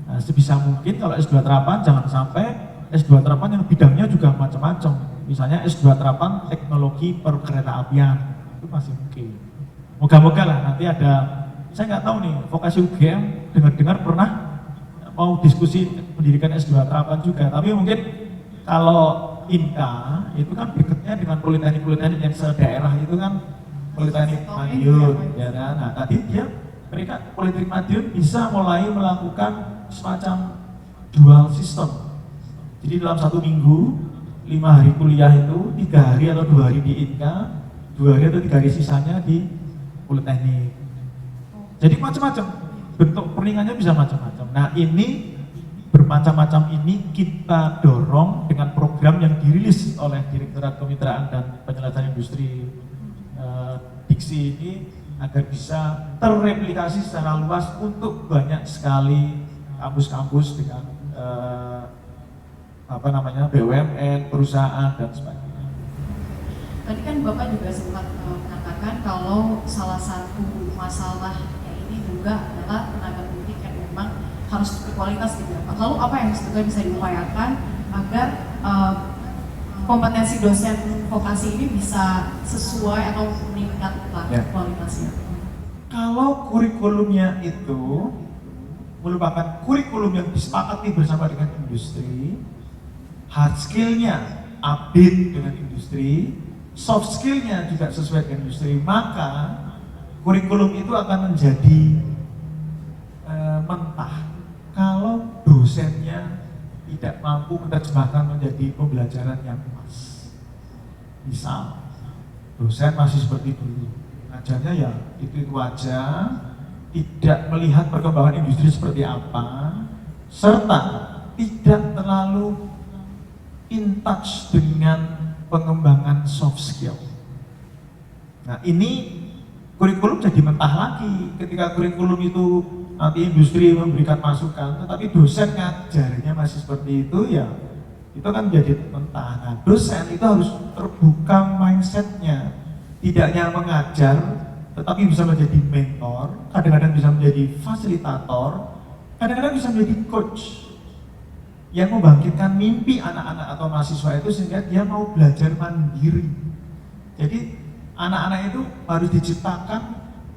Nah, sebisa mungkin kalau S2 terapan jangan sampai S2 terapan yang bidangnya juga macam-macam. Misalnya S2 terapan teknologi perkereta apian, itu masih mungkin. Moga-moga lah nanti ada, saya nggak tahu nih, vokasi UGM dengar-dengar pernah mau diskusi pendidikan S2 terapan juga. Tapi mungkin kalau Inka itu kan berikutnya dengan politeknik-politeknik yang se-daerah itu kan Politeknik Madiun, ya kan? Nah tadi mereka Politeknik Madiun bisa mulai melakukan semacam dual system. Jadi dalam 1 minggu 5 hari kuliah itu 3 hari atau 2 hari di Inka, 2 hari atau 3 hari sisanya di Politeknik. Jadi macam-macam, bentuk perlingannya bisa macam-macam. Nah ini bermacam-macam ini kita dorong dengan program yang dirilis oleh Direktorat Kemitraan dan Penyelesaian Industri Diksi ini agar bisa terreplikasi secara luas untuk banyak sekali kampus-kampus dengan BUMN, perusahaan dan sebagainya. Tadi kan Bapak juga sempat mengatakan kalau salah satu masalahnya ini juga adalah tenaga pendidik yang memang harus berkualitas didapat. Lalu apa yang sebetulnya bisa diupayakan agar kompetensi dosen vokasi ini bisa sesuai atau meningkatkan kualitasnya? Kalau kurikulumnya itu merupakan kurikulum yang disepakati bersama dengan industri, hard skill-nya update dengan industri, soft skill-nya juga sesuai dengan industri, maka kurikulum itu akan menjadi mentah kalau dosennya tidak mampu menerjemahkan menjadi pembelajaran yang pas. Misal, dosen masih seperti dulu, ngajarnya ya itu aja, tidak melihat perkembangan industri seperti apa, serta tidak terlalu in touch dengan pengembangan soft skill. Nah, ini kurikulum jadi mentah lagi ketika kurikulum itu nanti industri memberikan masukan, tetapi dosen ngajarnya masih seperti itu, ya itu kan jadi mentah. Nah, dosen itu harus terbuka mindsetnya, tidak hanya mengajar, tetapi bisa menjadi mentor, kadang-kadang bisa menjadi fasilitator, kadang-kadang bisa menjadi coach yang membangkitkan mimpi anak-anak atau mahasiswa itu sehingga dia mau belajar mandiri. Jadi anak-anak itu harus diciptakan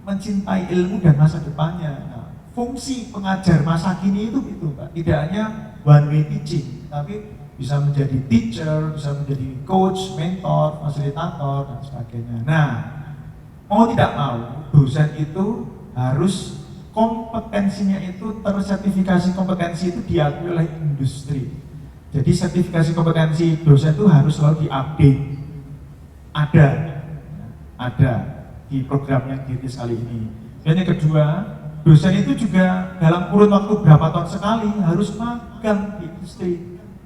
mencintai ilmu dan masa depannya. Nah, fungsi pengajar masa kini itu Pak, tidak hanya one way teaching, tapi bisa menjadi teacher, bisa menjadi coach, mentor, fasilitator, dan sebagainya. Nah, mau tidak mau, dosen itu harus kompetensinya itu tersertifikasi, kompetensi itu diakui oleh industri. Jadi sertifikasi kompetensi dosen itu harus selalu diupdate. Ada di program yang dirilis kali ini. Dan yang kedua, dosen itu juga dalam kurun waktu berapa tahun sekali harus magang di industri,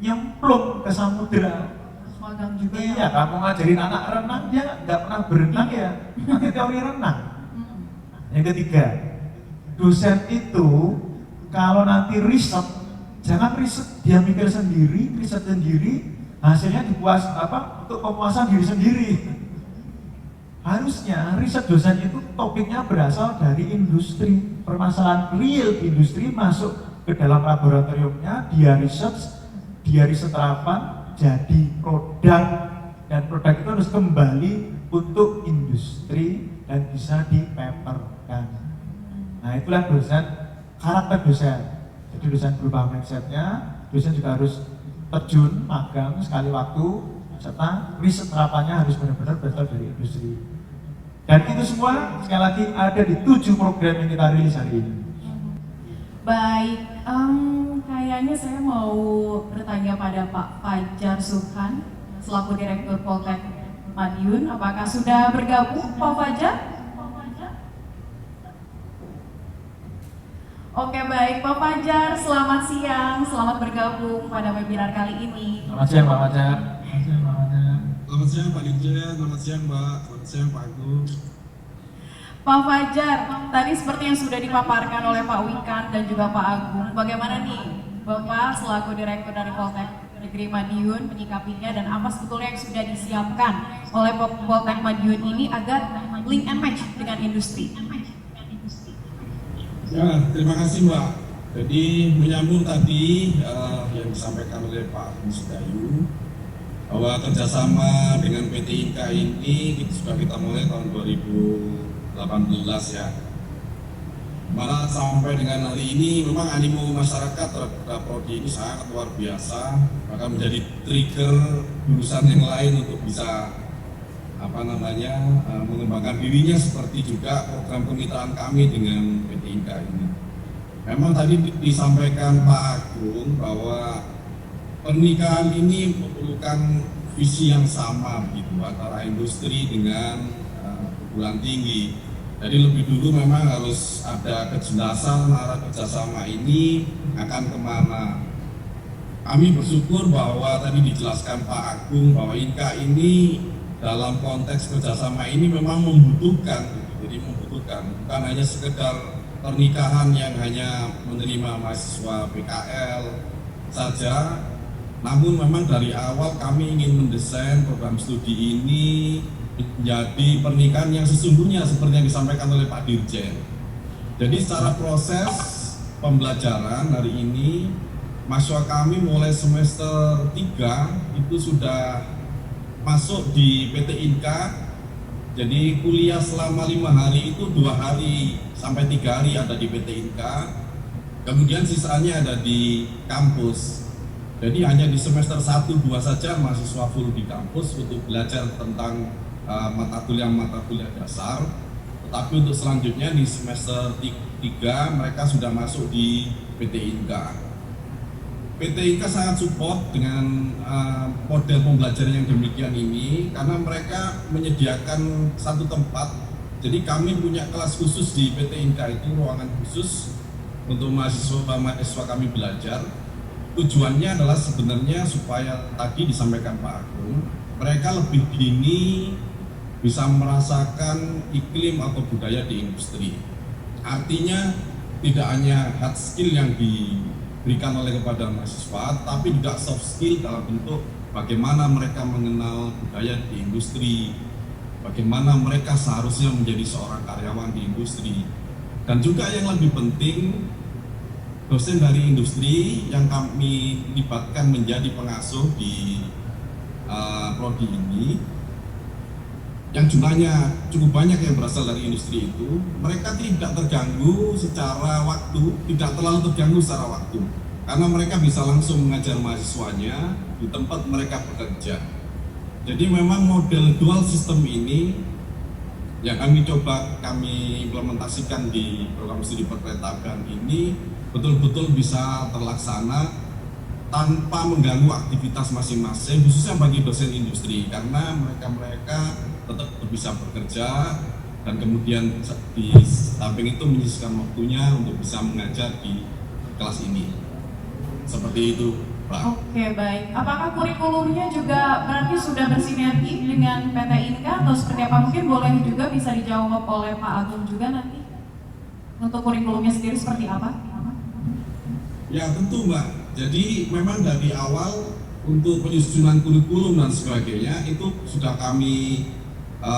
nyemplung ke samudera. Magang juga. Iya, kamu ngajarin anak renang, dia nggak pernah berenang ya, pakai teori renang. Yang ketiga, dosen itu kalau nanti riset, jangan riset dia mikir sendiri, riset sendiri, hasilnya untuk pemuasan diri sendiri. Harusnya riset dosen itu topiknya berasal dari industri, permasalahan real di industri masuk ke dalam laboratoriumnya, dia riset terapan, jadi produk, dan produk itu harus kembali untuk industri dan bisa dipaperkan. Nah, itulah dosen, karakter dosen. Jadi dosen berubah mindsetnya, dosen juga harus terjun, magang sekali waktu, serta riset terapannya harus benar-benar berasal dari industri. Dan itu semua sekali lagi ada di 7 program yang kita rilis hari ini. Baik, kayaknya saya mau bertanya pada Pak Fajar Subhan selaku Direktur Poltek Madiun. Apakah sudah bergabung Pak Fajar? Oke, baik Pak Fajar, selamat siang, selamat bergabung pada webinar kali ini. Selamat siang Pak Fajar. Selamat siang Pak Dirjen, selamat siang Mbak, selamat siang Pak Agung. Pak Fajar, tadi seperti yang sudah dipaparkan oleh Pak Wikan dan juga Pak Agung, bagaimana nih Bapak selaku Direktur dari Poltek Negeri Madiun menyikapinya dan apa sebetulnya yang sudah disiapkan oleh Poltek Madiun ini agar link and match dengan industri? Ya, terima kasih Mbak. Jadi menyambung tadi yang disampaikan oleh Pak Musdayu, bahwa kerjasama dengan PT Inka ini sudah kita mulai tahun 2018 ya. Malah sampai dengan hari ini memang animo masyarakat terhadap prodi ini sangat luar biasa, bahkan menjadi trigger jurusan yang lain untuk bisa mengembangkan dirinya, seperti juga program kemitraan kami dengan PT Inka ini. Memang tadi disampaikan Pak Agung bahwa pernikahan ini memerlukan visi yang sama gitu antara industri dengan perguruan tinggi. Jadi lebih dulu memang harus ada kejelasan arah kerjasama ini akan kemana. Kami bersyukur bahwa tadi dijelaskan Pak Agung bahwa Inka ini dalam konteks kerjasama ini memang membutuhkan, jadi membutuhkan bukan hanya sekedar pernikahan yang hanya menerima mahasiswa PKL saja. Namun memang dari awal kami ingin mendesain program studi ini menjadi pernikahan yang sesungguhnya seperti yang disampaikan oleh Pak Dirjen. Jadi secara proses pembelajaran hari ini, mahasiswa kami mulai semester 3 itu sudah masuk di PT Inka. Jadi kuliah selama 5 hari itu 2 hari sampai 3 hari ada di PT Inka. Kemudian sisanya ada di kampus. Jadi hanya di semester 1-2 saja mahasiswa full di kampus untuk belajar tentang mata kuliah dasar. Tetapi untuk selanjutnya di semester 3 mereka sudah masuk di PT Inka. PT Inka sangat support dengan model pembelajaran yang demikian ini karena mereka menyediakan satu tempat. Jadi kami punya kelas khusus di PT Inka itu, ruangan khusus untuk mahasiswa kami belajar. Tujuannya adalah sebenarnya supaya tadi disampaikan Pak Agung, mereka lebih dini bisa merasakan iklim atau budaya di industri. Artinya tidak hanya hard skill yang diberikan oleh kepada mahasiswa, tapi juga soft skill dalam bentuk bagaimana mereka mengenal budaya di industri, bagaimana mereka seharusnya menjadi seorang karyawan di industri. Dan juga yang lebih penting, dosen dari industri yang kami libatkan menjadi pengasuh di prodi ini, yang jumlahnya cukup banyak yang berasal dari industri itu, mereka tidak terganggu secara waktu, tidak terlalu terganggu secara waktu, karena mereka bisa langsung mengajar mahasiswanya di tempat mereka bekerja. Jadi memang model dual system ini yang kami implementasikan di program studi perkeretaapian ini betul-betul bisa terlaksana tanpa mengganggu aktivitas masing-masing, khususnya bagi dosen industri, karena mereka tetap bisa bekerja dan kemudian di samping itu menyisihkan waktunya untuk bisa mengajar di kelas ini. Seperti itu, Pak. Oke, baik. Apakah kurikulumnya juga berarti sudah bersinergi dengan PT Inka atau seperti apa? Mungkin boleh juga bisa dijawab oleh Pak Agung juga nanti. Untuk kurikulumnya sendiri seperti apa? Ya tentu Mbak, jadi memang dari awal untuk penyusunan kurikulum dan sebagainya itu sudah kami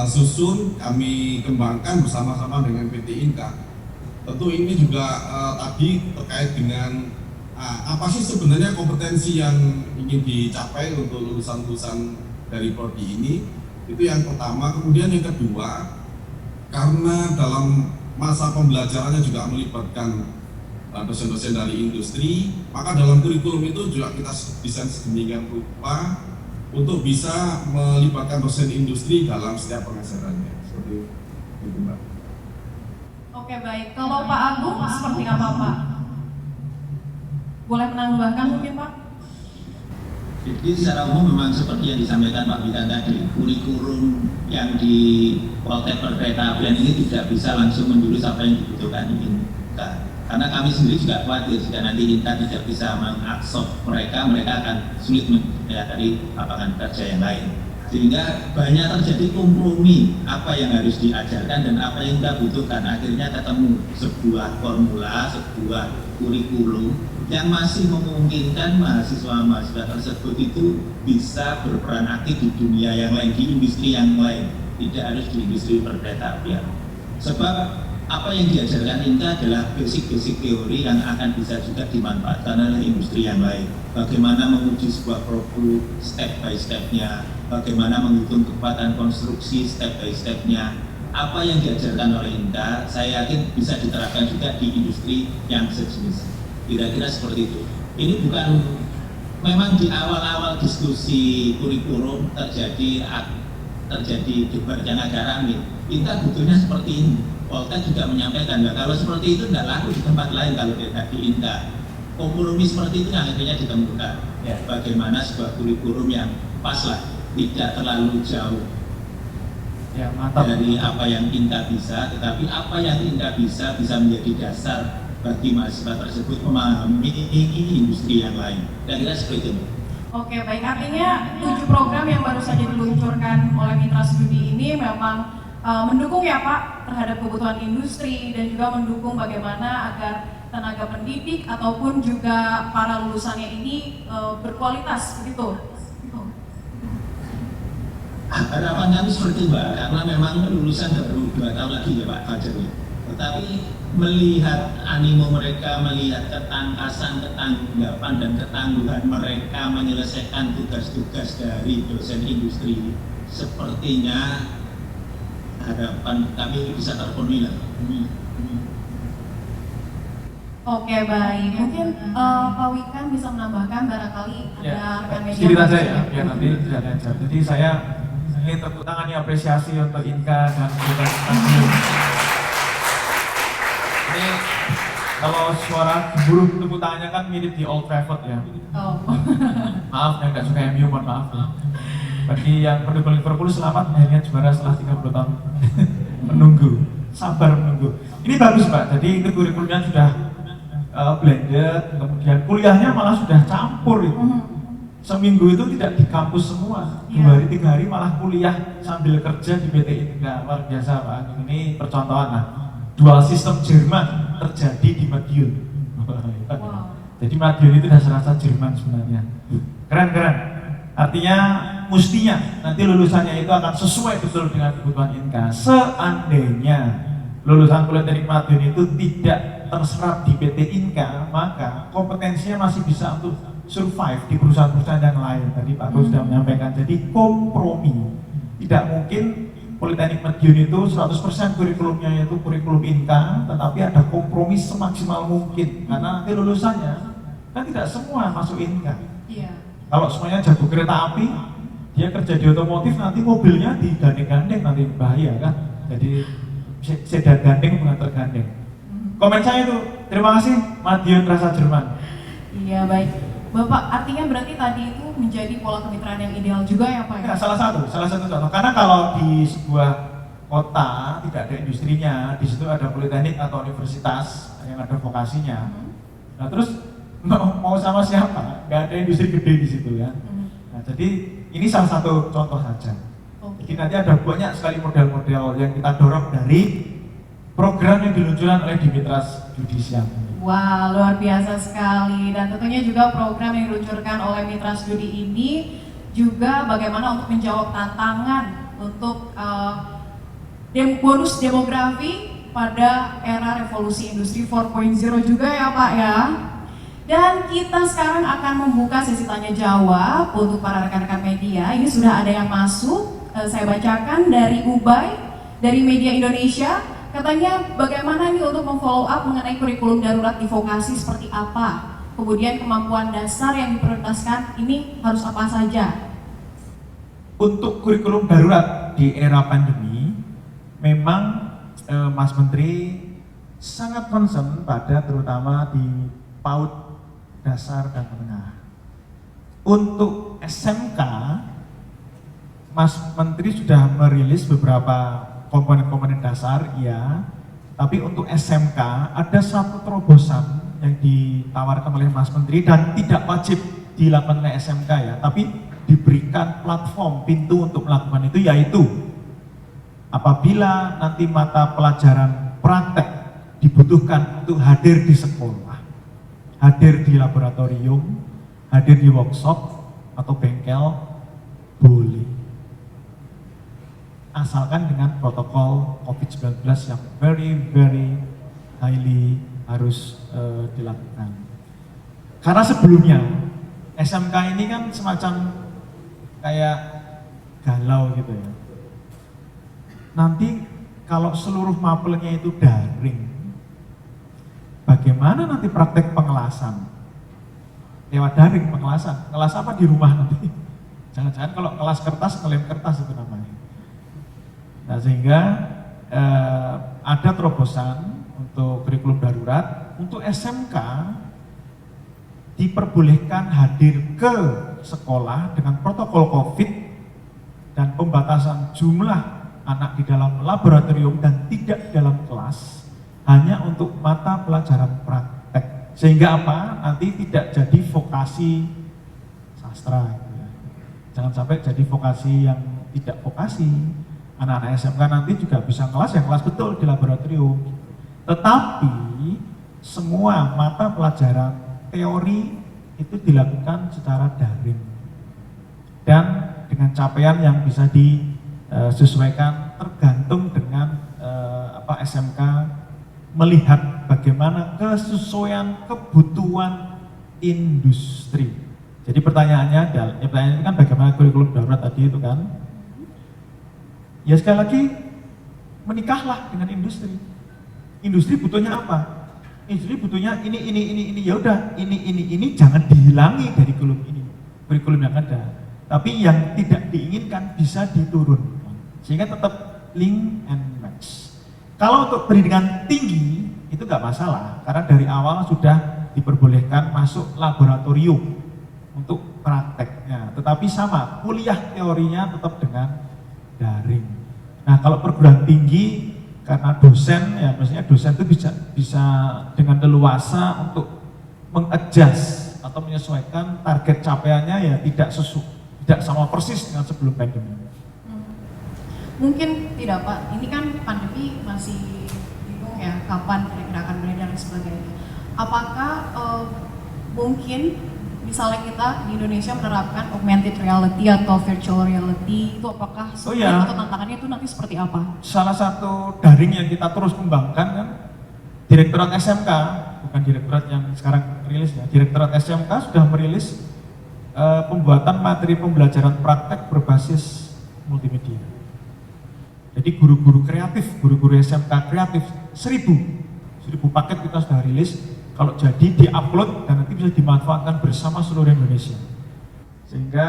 susun, kami kembangkan bersama-sama dengan PT Inka. Tentu ini juga tadi terkait dengan apa sih sebenarnya kompetensi yang ingin dicapai untuk lulusan-lulusan dari prodi ini. Itu yang pertama. Kemudian yang kedua, karena dalam masa pembelajarannya juga melibatkan dosen-dosen dari industri, maka dalam kurikulum itu juga kita desain sedemikian rupa untuk bisa melibatkan dosen industri dalam setiap pengajarannya. Seperti itu, Mbak. Oke, baik. Kalau Pak Agung seperti apa, Pak? Boleh menambahkan mungkin, Pak? Jadi secara umum memang seperti yang disampaikan Pak Bintang tadi, kurikulum yang di Poltek Perkeretaapian ini tidak bisa langsung menjurus apa yang dibutuhkan INKA. Karena kami sendiri juga khawatir jika nanti INKA tidak bisa mengabsorb mereka akan sulit dari lapangan kerja yang lain. Sehingga banyak terjadi kompromi apa yang harus diajarkan dan apa yang kita butuhkan. Akhirnya ketemu sebuah formula, sebuah kurikulum yang masih memungkinkan mahasiswa-mahasiswa tersebut itu bisa berperan aktif di dunia yang lain, di industri yang lain, tidak harus di industri perkeretaapian. Sebab apa yang diajarkan INKA adalah basic-basic teori yang akan bisa juga dimanfaatkan oleh industri yang lain. Bagaimana menguji sebuah produk step by step-nya, bagaimana menghitung kekuatan konstruksi step by step-nya. Apa yang diajarkan oleh INKA, saya yakin bisa diterapkan juga di industri yang sejenis. Kira-kira seperti itu. Ini bukan, memang di awal-awal diskusi kurikulum terjadi debat yang agak ramai. INKA butuhnya seperti ini. Poltek juga menyampaikan, nah, kalau seperti itu tidak laku di tempat lain kalau tidak di INKA. Kompromi seperti itu yang akhirnya ditemukan. Ya. Bagaimana sebuah kurikulum yang pas lah, tidak terlalu jauh ya, dari apa yang INKA bisa, tetapi apa yang INKA bisa menjadi dasar bagi mahasiswa tersebut memahami industri yang lain. Dan kira seperti itu. Oke, baik. Artinya 7 program yang baru saja diluncurkan oleh Mitra Studi ini memang mendukung ya Pak terhadap kebutuhan industri dan juga mendukung bagaimana agar tenaga pendidik ataupun juga para lulusannya ini berkualitas begitu. Harapan kami seperti Mbak, karena memang lulusan baru 2 tahun lagi ya Pak Fajar. Tetapi melihat animo mereka, melihat ketangkasan, ketanggapan dan ketangguhan mereka menyelesaikan tugas-tugas dari dosen industri, sepertinya harapan kami bisa terpenuhi lah. Oke, baik. Mungkin Pak Wikan bisa menambahkan barangkali ada rekan media. Sedikit aja ya, biar nanti tidak lancar. Jadi saya ingin tepuk tangan apresiasi untuk INKA dan juga ini kalau suara buruh tepuk tangannya kan mirip di Old Trafford ya. Oh. Maaf, yang nggak suka MU, mohon maaf. Bagi yang pendukung Liverpool selamat akhirnya juara setelah 30 tahun menunggu, sabar menunggu. Ini bagus Pak, jadi ini kurikulumnya sudah blended, kemudian kuliahnya malah sudah campur itu. Seminggu itu tidak di kampus semua, 2 hari 3 hari malah kuliah sambil kerja di PT Inka. Luar biasa Pak, ini percontohan. Nah, dual sistem Jerman terjadi di Madiun. Jadi Madiun itu dasar-dasar Jerman sebenarnya. Keren. Artinya mestinya nanti lulusannya itu akan sesuai betul dengan kebutuhan Inka. Seandainya lulusan Politeknik Madiun itu tidak terserap di PT Inka, maka kompetensinya masih bisa untuk survive di perusahaan-perusahaan yang lain. Tadi Pak Gus sudah menyampaikan, jadi kompromi. Tidak mungkin Politeknik Madiun itu 100% kurikulumnya yaitu kurikulum Inka, tetapi ada kompromi semaksimal mungkin. Karena nanti lulusannya kan tidak semua masuk Inka. Kalau semuanya jago kereta api, dia kerja di otomotif, nanti mobilnya digandeng-gandeng, nanti bahaya kan. Jadi sedan gandeng bukan tergandeng. Komen saya itu, terima kasih Madiun rasa Jerman. Iya, baik. Bapak, artinya berarti tadi itu menjadi pola kemitraan yang ideal juga ya Pak? Ya, salah satu contoh. Karena kalau di sebuah kota tidak ada industrinya, di situ ada politeknik atau universitas yang ada vokasinya. Nah terus mau sama siapa? Gak ada industri gede di situ ya. Nah jadi ini salah satu contoh saja. Jadi nanti ada banyak sekali model-model yang kita dorong dari program yang diluncurkan oleh Dimitras Judicial. Wah, luar biasa sekali. Dan tentunya juga program yang diluncurkan oleh Mitra Studi ini juga bagaimana untuk menjawab tantangan untuk bonus demografi pada era revolusi industri 4.0 juga ya Pak ya. Dan kita sekarang akan membuka sesi tanya jawab untuk para rekan-rekan media. Ini sudah ada yang masuk, saya bacakan dari Ubay, dari Media Indonesia. Katanya bagaimana nih untuk memfollow up mengenai kurikulum darurat di vokasi seperti apa? Kemudian kemampuan dasar yang diprioritaskan ini harus apa saja? Untuk kurikulum darurat di era pandemi, memang Mas Menteri sangat concern pada terutama di PAUD dasar dan menengah. Untuk SMK, Mas Menteri sudah merilis beberapa komponen-komponen dasar, iya. Tapi untuk SMK ada satu terobosan yang ditawarkan oleh Mas Menteri dan tidak wajib dilakukan oleh SMK ya, tapi diberikan platform pintu untuk melakukan itu, yaitu apabila nanti mata pelajaran praktek dibutuhkan untuk hadir di sekolah, hadir di laboratorium, hadir di workshop atau bengkel, boleh. Asalkan dengan protokol COVID-19 yang very highly harus dilakukan. Karena sebelumnya SMK ini kan semacam kayak galau gitu ya. Nanti kalau seluruh mapelnya itu daring, bagaimana nanti praktek pengelasan? Lewat daring pengelasan, kelas apa di rumah nanti? Jangan-jangan kalau kelas kertas, ngelem kertas itu namanya. Nah sehingga ada terobosan untuk kurikulum darurat, untuk SMK diperbolehkan hadir ke sekolah dengan protokol COVID dan pembatasan jumlah anak di dalam laboratorium dan tidak dalam kelas, hanya untuk mata pelajaran praktek. Sehingga apa? Nanti tidak jadi vokasi sastra. Jangan sampai jadi vokasi yang tidak vokasi. Anak-anak SMK nanti juga bisa kelas yang kelas betul di laboratorium. Tetapi semua mata pelajaran teori itu dilakukan secara daring dan dengan capaian yang bisa disesuaikan tergantung dengan SMK melihat bagaimana kesesuaian kebutuhan industri. Jadi pertanyaannya itu kan bagaimana kurikulum darurat tadi itu kan? Ya sekali lagi, menikahlah dengan industri. Industri butuhnya apa? Industri butuhnya ini. Ya udah, ini jangan dihilangi dari kurikulum yang ada. Tapi yang tidak diinginkan bisa diturunkan. Sehingga tetap link and match. Kalau untuk pendidikan tinggi itu nggak masalah, karena dari awal sudah diperbolehkan masuk laboratorium untuk prakteknya. Tetapi sama, kuliah teorinya tetap dengan daring. Nah kalau perguruan tinggi karena dosen ya, maksudnya dosen itu bisa dengan leluasa untuk mengadjust atau menyesuaikan target capaiannya ya tidak sama persis dengan sebelum pandemi. Mungkin tidak Pak, ini kan pandemi masih bingung ya kapan kira-kira akan beredar dan sebagainya. Apakah mungkin misalnya kita di Indonesia menerapkan augmented reality atau virtual reality, itu apakah sulit atau tantangannya itu nanti seperti apa? Salah satu daring yang kita terus kembangkan kan, Direktorat SMK, bukan direktorat yang sekarang rilis ya, Direktorat SMK sudah merilis pembuatan materi pembelajaran praktek berbasis multimedia. Jadi guru-guru kreatif, guru-guru SMK kreatif, 1000 paket kita sudah rilis. Kalau jadi di-upload dan nanti bisa dimanfaatkan bersama seluruh Indonesia. Sehingga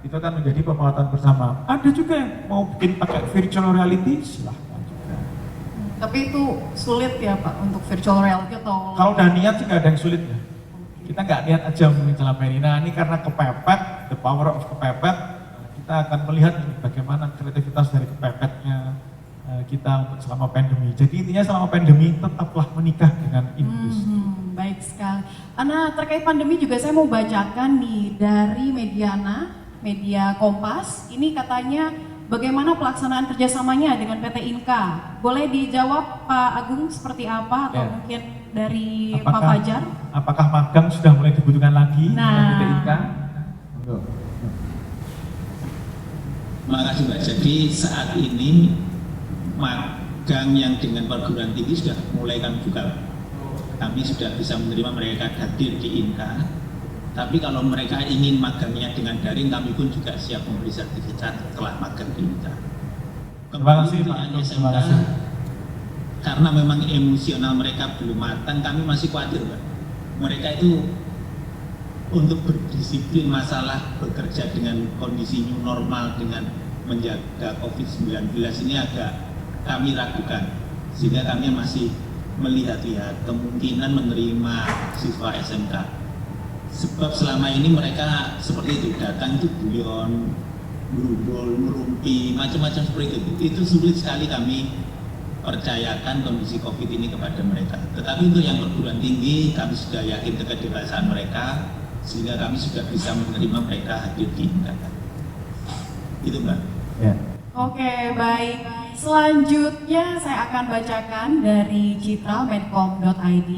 itu akan menjadi pemanfaatan bersama. Ada juga yang mau bikin pakai virtual reality, silahkan juga. Tapi itu sulit ya Pak untuk virtual reality atau? Kalau udah niat sih nggak ada yang sulit ya. Kita nggak niat aja menyelamain. Nah ini karena kepepet, the power of kepepet, kita akan melihat bagaimana kreativitas dari kepepetnya kita untuk selama pandemi. Jadi intinya selama pandemi tetaplah menikah dengan industri. Baik sekali. Nah terkait pandemi juga saya mau bacakan nih dari media Kompas. Ini katanya bagaimana pelaksanaan kerjasamanya dengan PT Inka. Boleh dijawab Pak Agung seperti apa atau mungkin dari Pak Fajar? Apakah magang sudah mulai dibutuhkan lagi dengan PT Inka? Makasih Mbak. Jadi saat ini magang yang dengan perguruan tinggi sudah mulai kami buka. Kami sudah bisa menerima mereka hadir di Inka. Tapi kalau mereka ingin magangnya dengan daring, kami pun juga siap memberi sertifikat setelah magang di Inka. Terima kasih Pak. Karena memang emosional mereka belum matang, kami masih khawatir Mbak. Mereka itu untuk berdisiplin masalah bekerja dengan kondisi new normal dengan menjaga COVID-19 ini agak kami ragukan, sehingga kami masih melihat-lihat kemungkinan menerima siswa SMK. Sebab selama ini mereka seperti itu, datang itu guyon, berubul, merumpi, macam-macam seperti itu. Itu sulit sekali kami percayakan kondisi COVID ini kepada mereka. Tetapi untuk yang perguruan tinggi, kami sudah yakin kedewasaan mereka, sehingga kami sudah bisa menerima mereka hadir di Inka. Itu Mbak. Ya. Oke, baik. Selanjutnya saya akan bacakan dari citra.medcom.id.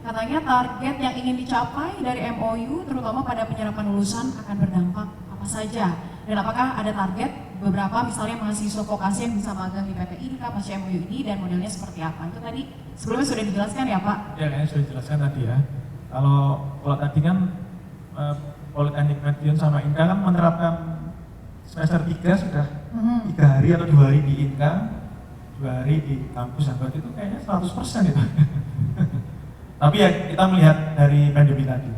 Katanya target yang ingin dicapai dari MOU terutama pada penyerapan lulusan akan berdampak apa saja? Dan apakah ada target beberapa misalnya mahasiswa vokasi yang bisa magang di PT Inka pasca MOU ini dan modelnya seperti apa? Itu tadi sebelumnya sudah dijelaskan ya Pak? Ya kayaknya sudah dijelaskan tadi ya. Kalau tadi kan Politeknik Madiun sama Inka kan menerapkan semester 3 sudah 3 hari atau 2 hari di Inka, 2 hari di kampus, dan berarti itu kayaknya 100% itu. Tapi ya kita melihat dari pandemi tadi.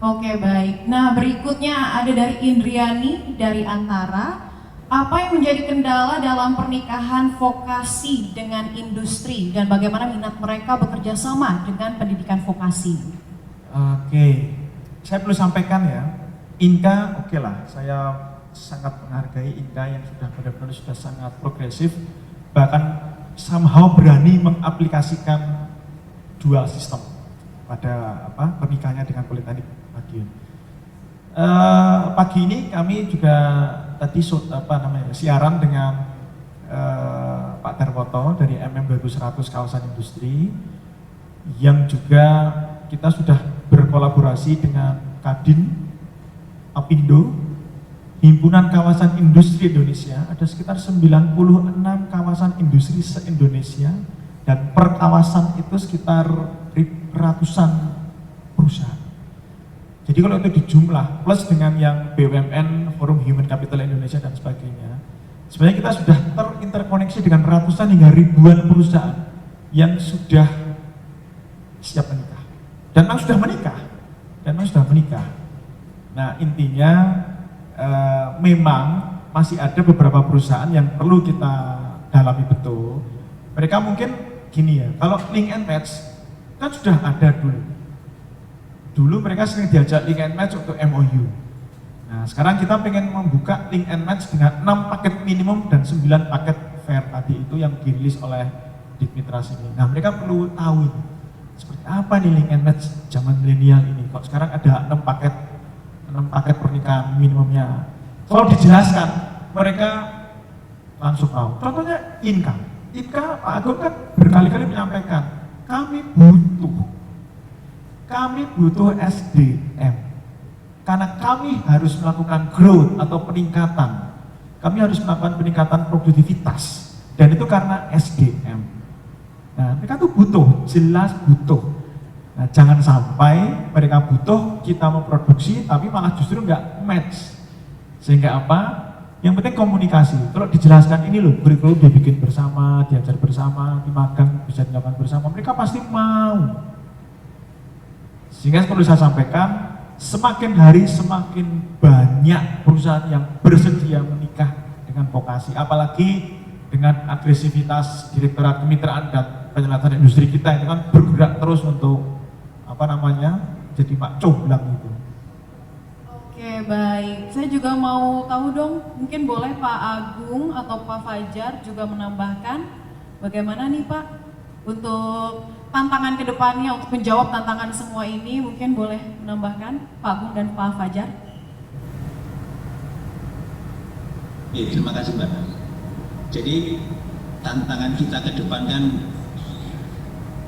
Oke, baik. Nah berikutnya ada dari Indriani dari Antara. Apa yang menjadi kendala dalam pernikahan vokasi dengan industri dan bagaimana minat mereka bekerja sama dengan pendidikan vokasi? Oke, saya perlu sampaikan ya, Inka oke lah, saya sangat menghargai Inka yang sudah benar-benar sudah sangat progresif, bahkan somehow berani mengaplikasikan dual sistem pada pernikahannya dengan Politeknik Madiun. Pagi ini kami juga tadi siaran dengan Pak Darwoto dari MM2100 Kawasan Industri, yang juga kita sudah berkolaborasi dengan Kadin, Apindo, Himpunan Kawasan Industri Indonesia. Ada sekitar 96 kawasan industri se-Indonesia, dan per kawasan itu sekitar ratusan perusahaan. Jadi kalau itu dijumlah plus dengan yang BUMN, Forum Human Capital Indonesia dan sebagainya, sebenarnya kita sudah terinterkoneksi dengan ratusan hingga ribuan perusahaan yang sudah siap menikah dan memang sudah menikah. Nah intinya memang masih ada beberapa perusahaan yang perlu kita dalami betul. Mereka mungkin gini ya, kalau link and match kan sudah ada dulu mereka sering diajak link and match untuk MOU. Nah sekarang kita pengen membuka link and match dengan 6 paket minimum dan 9 paket fair tadi itu yang dirilis oleh Dignitas ini. Nah, mereka perlu tahu ini, seperti apa nih link and match zaman milenial ini. Kok sekarang ada 6 paket pernikahan minimumnya. Kalau dijelaskan, mereka langsung tahu. Contohnya Inka, Pak Agung kan berkali-kali menyampaikan, kami butuh SDM. Karena kami harus melakukan growth atau peningkatan. Kami harus melakukan peningkatan produktivitas. Dan itu karena SDM. Nah, mereka tuh butuh, jelas butuh. Nah, jangan sampai mereka butuh, kita memproduksi, tapi malah justru nggak match. Sehingga apa? Yang penting komunikasi. Kalau dijelaskan ini loh, kurikulum dibikin bersama, diajar bersama, di magang bisa dilakukan bersama, mereka pasti mau. Sehingga perlu saya sampaikan, semakin hari semakin banyak perusahaan yang bersedia menikah dengan vokasi, apalagi dengan agresivitas Direktorat Kemitraan dan Penyelenggaraan Industri kita ini kan bergerak terus untuk jadi Pak Comblang itu. Oke, baik. Saya juga mau tahu dong, mungkin boleh Pak Agung atau Pak Fajar juga menambahkan bagaimana nih Pak untuk tantangan ke depannya untuk menjawab tantangan semua ini, mungkin boleh menambahkan Pak Agung dan Pak Fajar. Ya, terima kasih Mbak. Jadi tantangan kita ke depan kan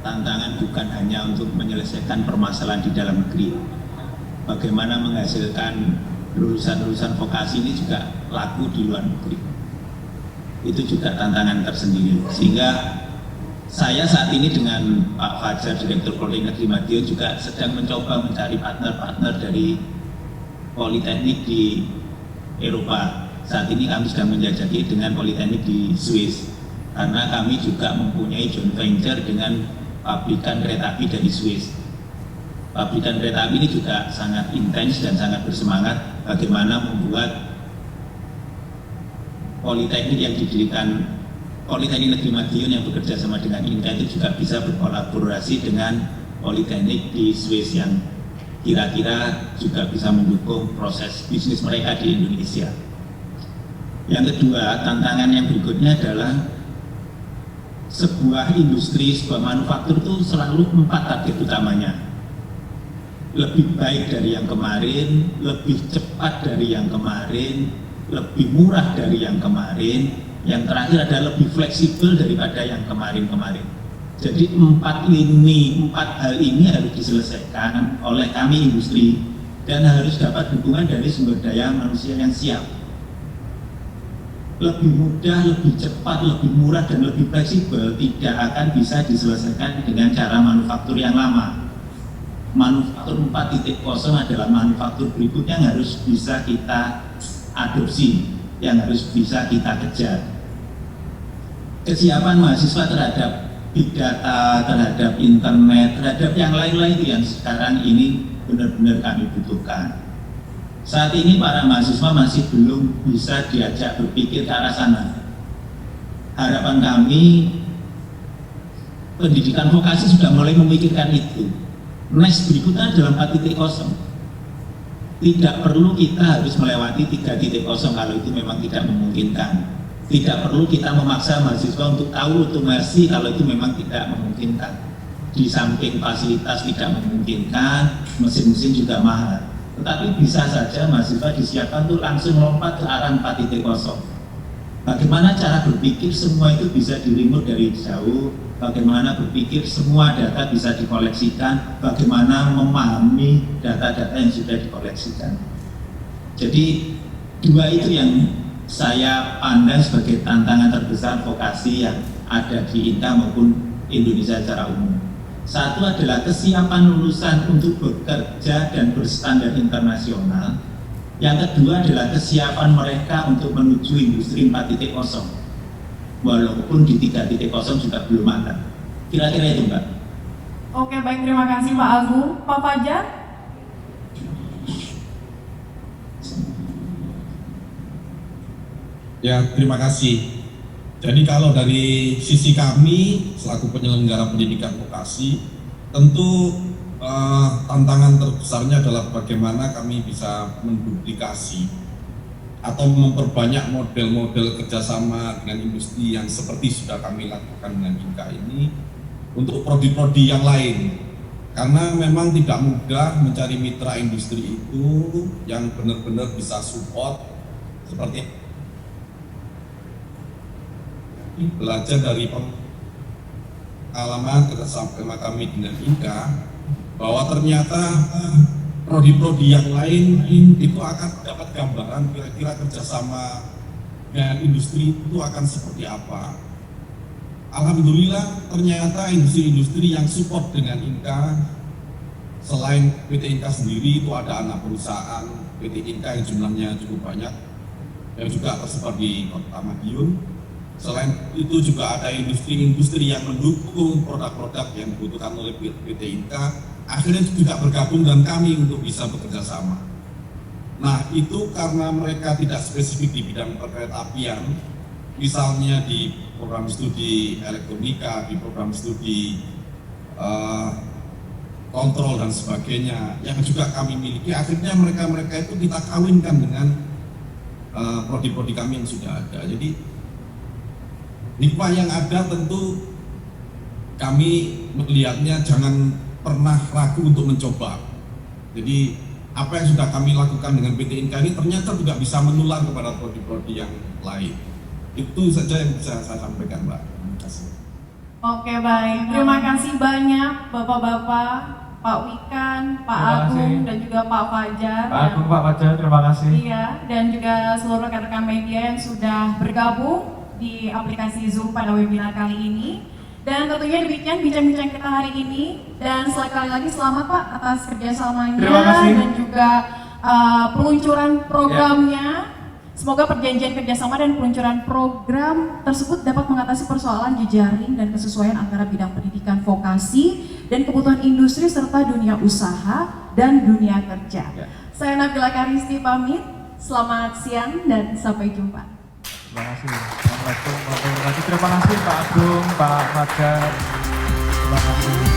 tantangan bukan hanya untuk menyelesaikan permasalahan di dalam negeri. Bagaimana menghasilkan lulusan-lulusan vokasi ini juga laku di luar negeri. Itu juga tantangan tersendiri. Sehingga saya saat ini dengan Pak Fajar, Direktur Politeknik Negeri Madiun juga sedang mencoba mencari partner-partner dari politeknik di Eropa. Saat ini kami sedang menjajaki dengan politeknik di Swiss. Karena kami juga mempunyai joint venture dengan pabrikan kereta api dari Swiss. Pabrikan kereta api ini juga sangat intens dan sangat bersemangat bagaimana membuat politeknik yang didirikan Politeknik Negeri Madiun yang bekerja sama dengan INKA itu juga bisa berkolaborasi dengan politeknik di Swiss yang kira-kira juga bisa mendukung proses bisnis mereka di Indonesia. Yang kedua, tantangan yang berikutnya adalah sebuah industri, sebuah manufaktur itu selalu 4 target utamanya. Lebih baik dari yang kemarin, lebih cepat dari yang kemarin, lebih murah dari yang kemarin, yang terakhir adalah lebih fleksibel daripada yang kemarin-kemarin. Jadi 4 hal ini harus diselesaikan oleh kami industri dan harus dapat dukungan dari sumber daya manusia yang siap. Lebih mudah, lebih cepat, lebih murah, dan lebih fleksibel tidak akan bisa diselesaikan dengan cara manufaktur yang lama. Manufaktur 4.0 adalah manufaktur berikutnya yang harus bisa kita adopsi, yang harus bisa kita kejar. Kesiapan mahasiswa terhadap big data, terhadap internet, terhadap yang lain-lain itu yang sekarang ini benar-benar kami butuhkan. Saat ini para mahasiswa masih belum bisa diajak berpikir ke arah sana. Harapan kami, pendidikan vokasi sudah mulai memikirkan itu. Next berikutnya adalah 4.0. Tidak perlu kita harus melewati 3.0 kalau itu memang tidak memungkinkan. Tidak perlu kita memaksa mahasiswa untuk tahu otomasi kalau itu memang tidak memungkinkan. Di samping fasilitas tidak memungkinkan, mesin-mesin juga mahal. Tetapi bisa saja mahasiswa disiapkan untuk langsung lompat ke arah 4.0. Bagaimana cara berpikir semua itu bisa dirimut dari jauh, bagaimana berpikir semua data bisa dikoleksikan, bagaimana memahami data-data yang sudah dikoleksikan. Jadi 2 itu yang saya pandang sebagai tantangan terbesar vokasi yang ada di INKA maupun Indonesia secara umum. Satu adalah kesiapan lulusan untuk bekerja dan berstandar internasional. Yang kedua adalah kesiapan mereka untuk menuju industri 4.0. Walaupun di 3.0 juga belum ada. Kira-kira itu Mbak. Oke, baik, terima kasih Pak Agung. Pak Fajar? Ya, terima kasih. Jadi kalau dari sisi kami selaku penyelenggara pendidikan vokasi, tentu tantangan terbesarnya adalah bagaimana kami bisa menduplikasi atau memperbanyak model-model kerjasama dengan industri yang seperti sudah kami lakukan dengan INKA ini untuk prodi-prodi yang lain. Karena memang tidak mudah mencari mitra industri itu yang benar-benar bisa support seperti belajar dari pengalaman kerjasama kami dengan INKA bahwa ternyata prodi-prodi yang lain itu akan dapat gambaran kira-kira kerjasama dengan industri itu akan seperti apa. Alhamdulillah ternyata industri-industri yang support dengan INKA selain PT INKA sendiri itu ada anak perusahaan PT INKA yang jumlahnya cukup banyak yang juga tersebar di Kota Madiun. Selain itu juga ada industri-industri yang mendukung produk-produk yang dibutuhkan oleh PT INKA akhirnya juga bergabung dengan kami untuk bisa bekerja sama. Nah itu karena mereka tidak spesifik di bidang perkereta-apian, misalnya di program studi elektronika, di program studi kontrol dan sebagainya yang juga kami miliki, akhirnya mereka itu kita kawinkan dengan prodi-prodi kami yang sudah ada. Jadi hikmah yang ada tentu kami melihatnya jangan pernah ragu untuk mencoba. Jadi apa yang sudah kami lakukan dengan PT INKA ini ternyata juga bisa menular kepada prodi-prodi yang lain. Itu saja yang bisa saya sampaikan, Mbak. Terima kasih. Oke, baik. Terima kasih banyak Bapak-bapak, Pak Wikan, Pak Agung, dan juga Pak Fajar. Pak Agung, Pak Fajar, terima kasih. Iya, dan juga seluruh rekan-rekan media yang sudah bergabung di aplikasi Zoom pada webinar kali ini. Dan tentunya demikian bincang-bincang kita hari ini. Dan sekali lagi selamat Pak atas kerjasamanya dan juga peluncuran programnya. Semoga perjanjian kerjasama dan peluncuran program tersebut dapat mengatasi persoalan jejaring dan kesesuaian antara bidang pendidikan vokasi dan kebutuhan industri serta dunia usaha dan dunia kerja. Saya Nabila Karisti pamit, selamat siang dan sampai jumpa. Terima kasih. Assalamualaikum warahmatullahi wabarakatuh. Terima kasih Pak Agung, Pak Fajar. Terima kasih.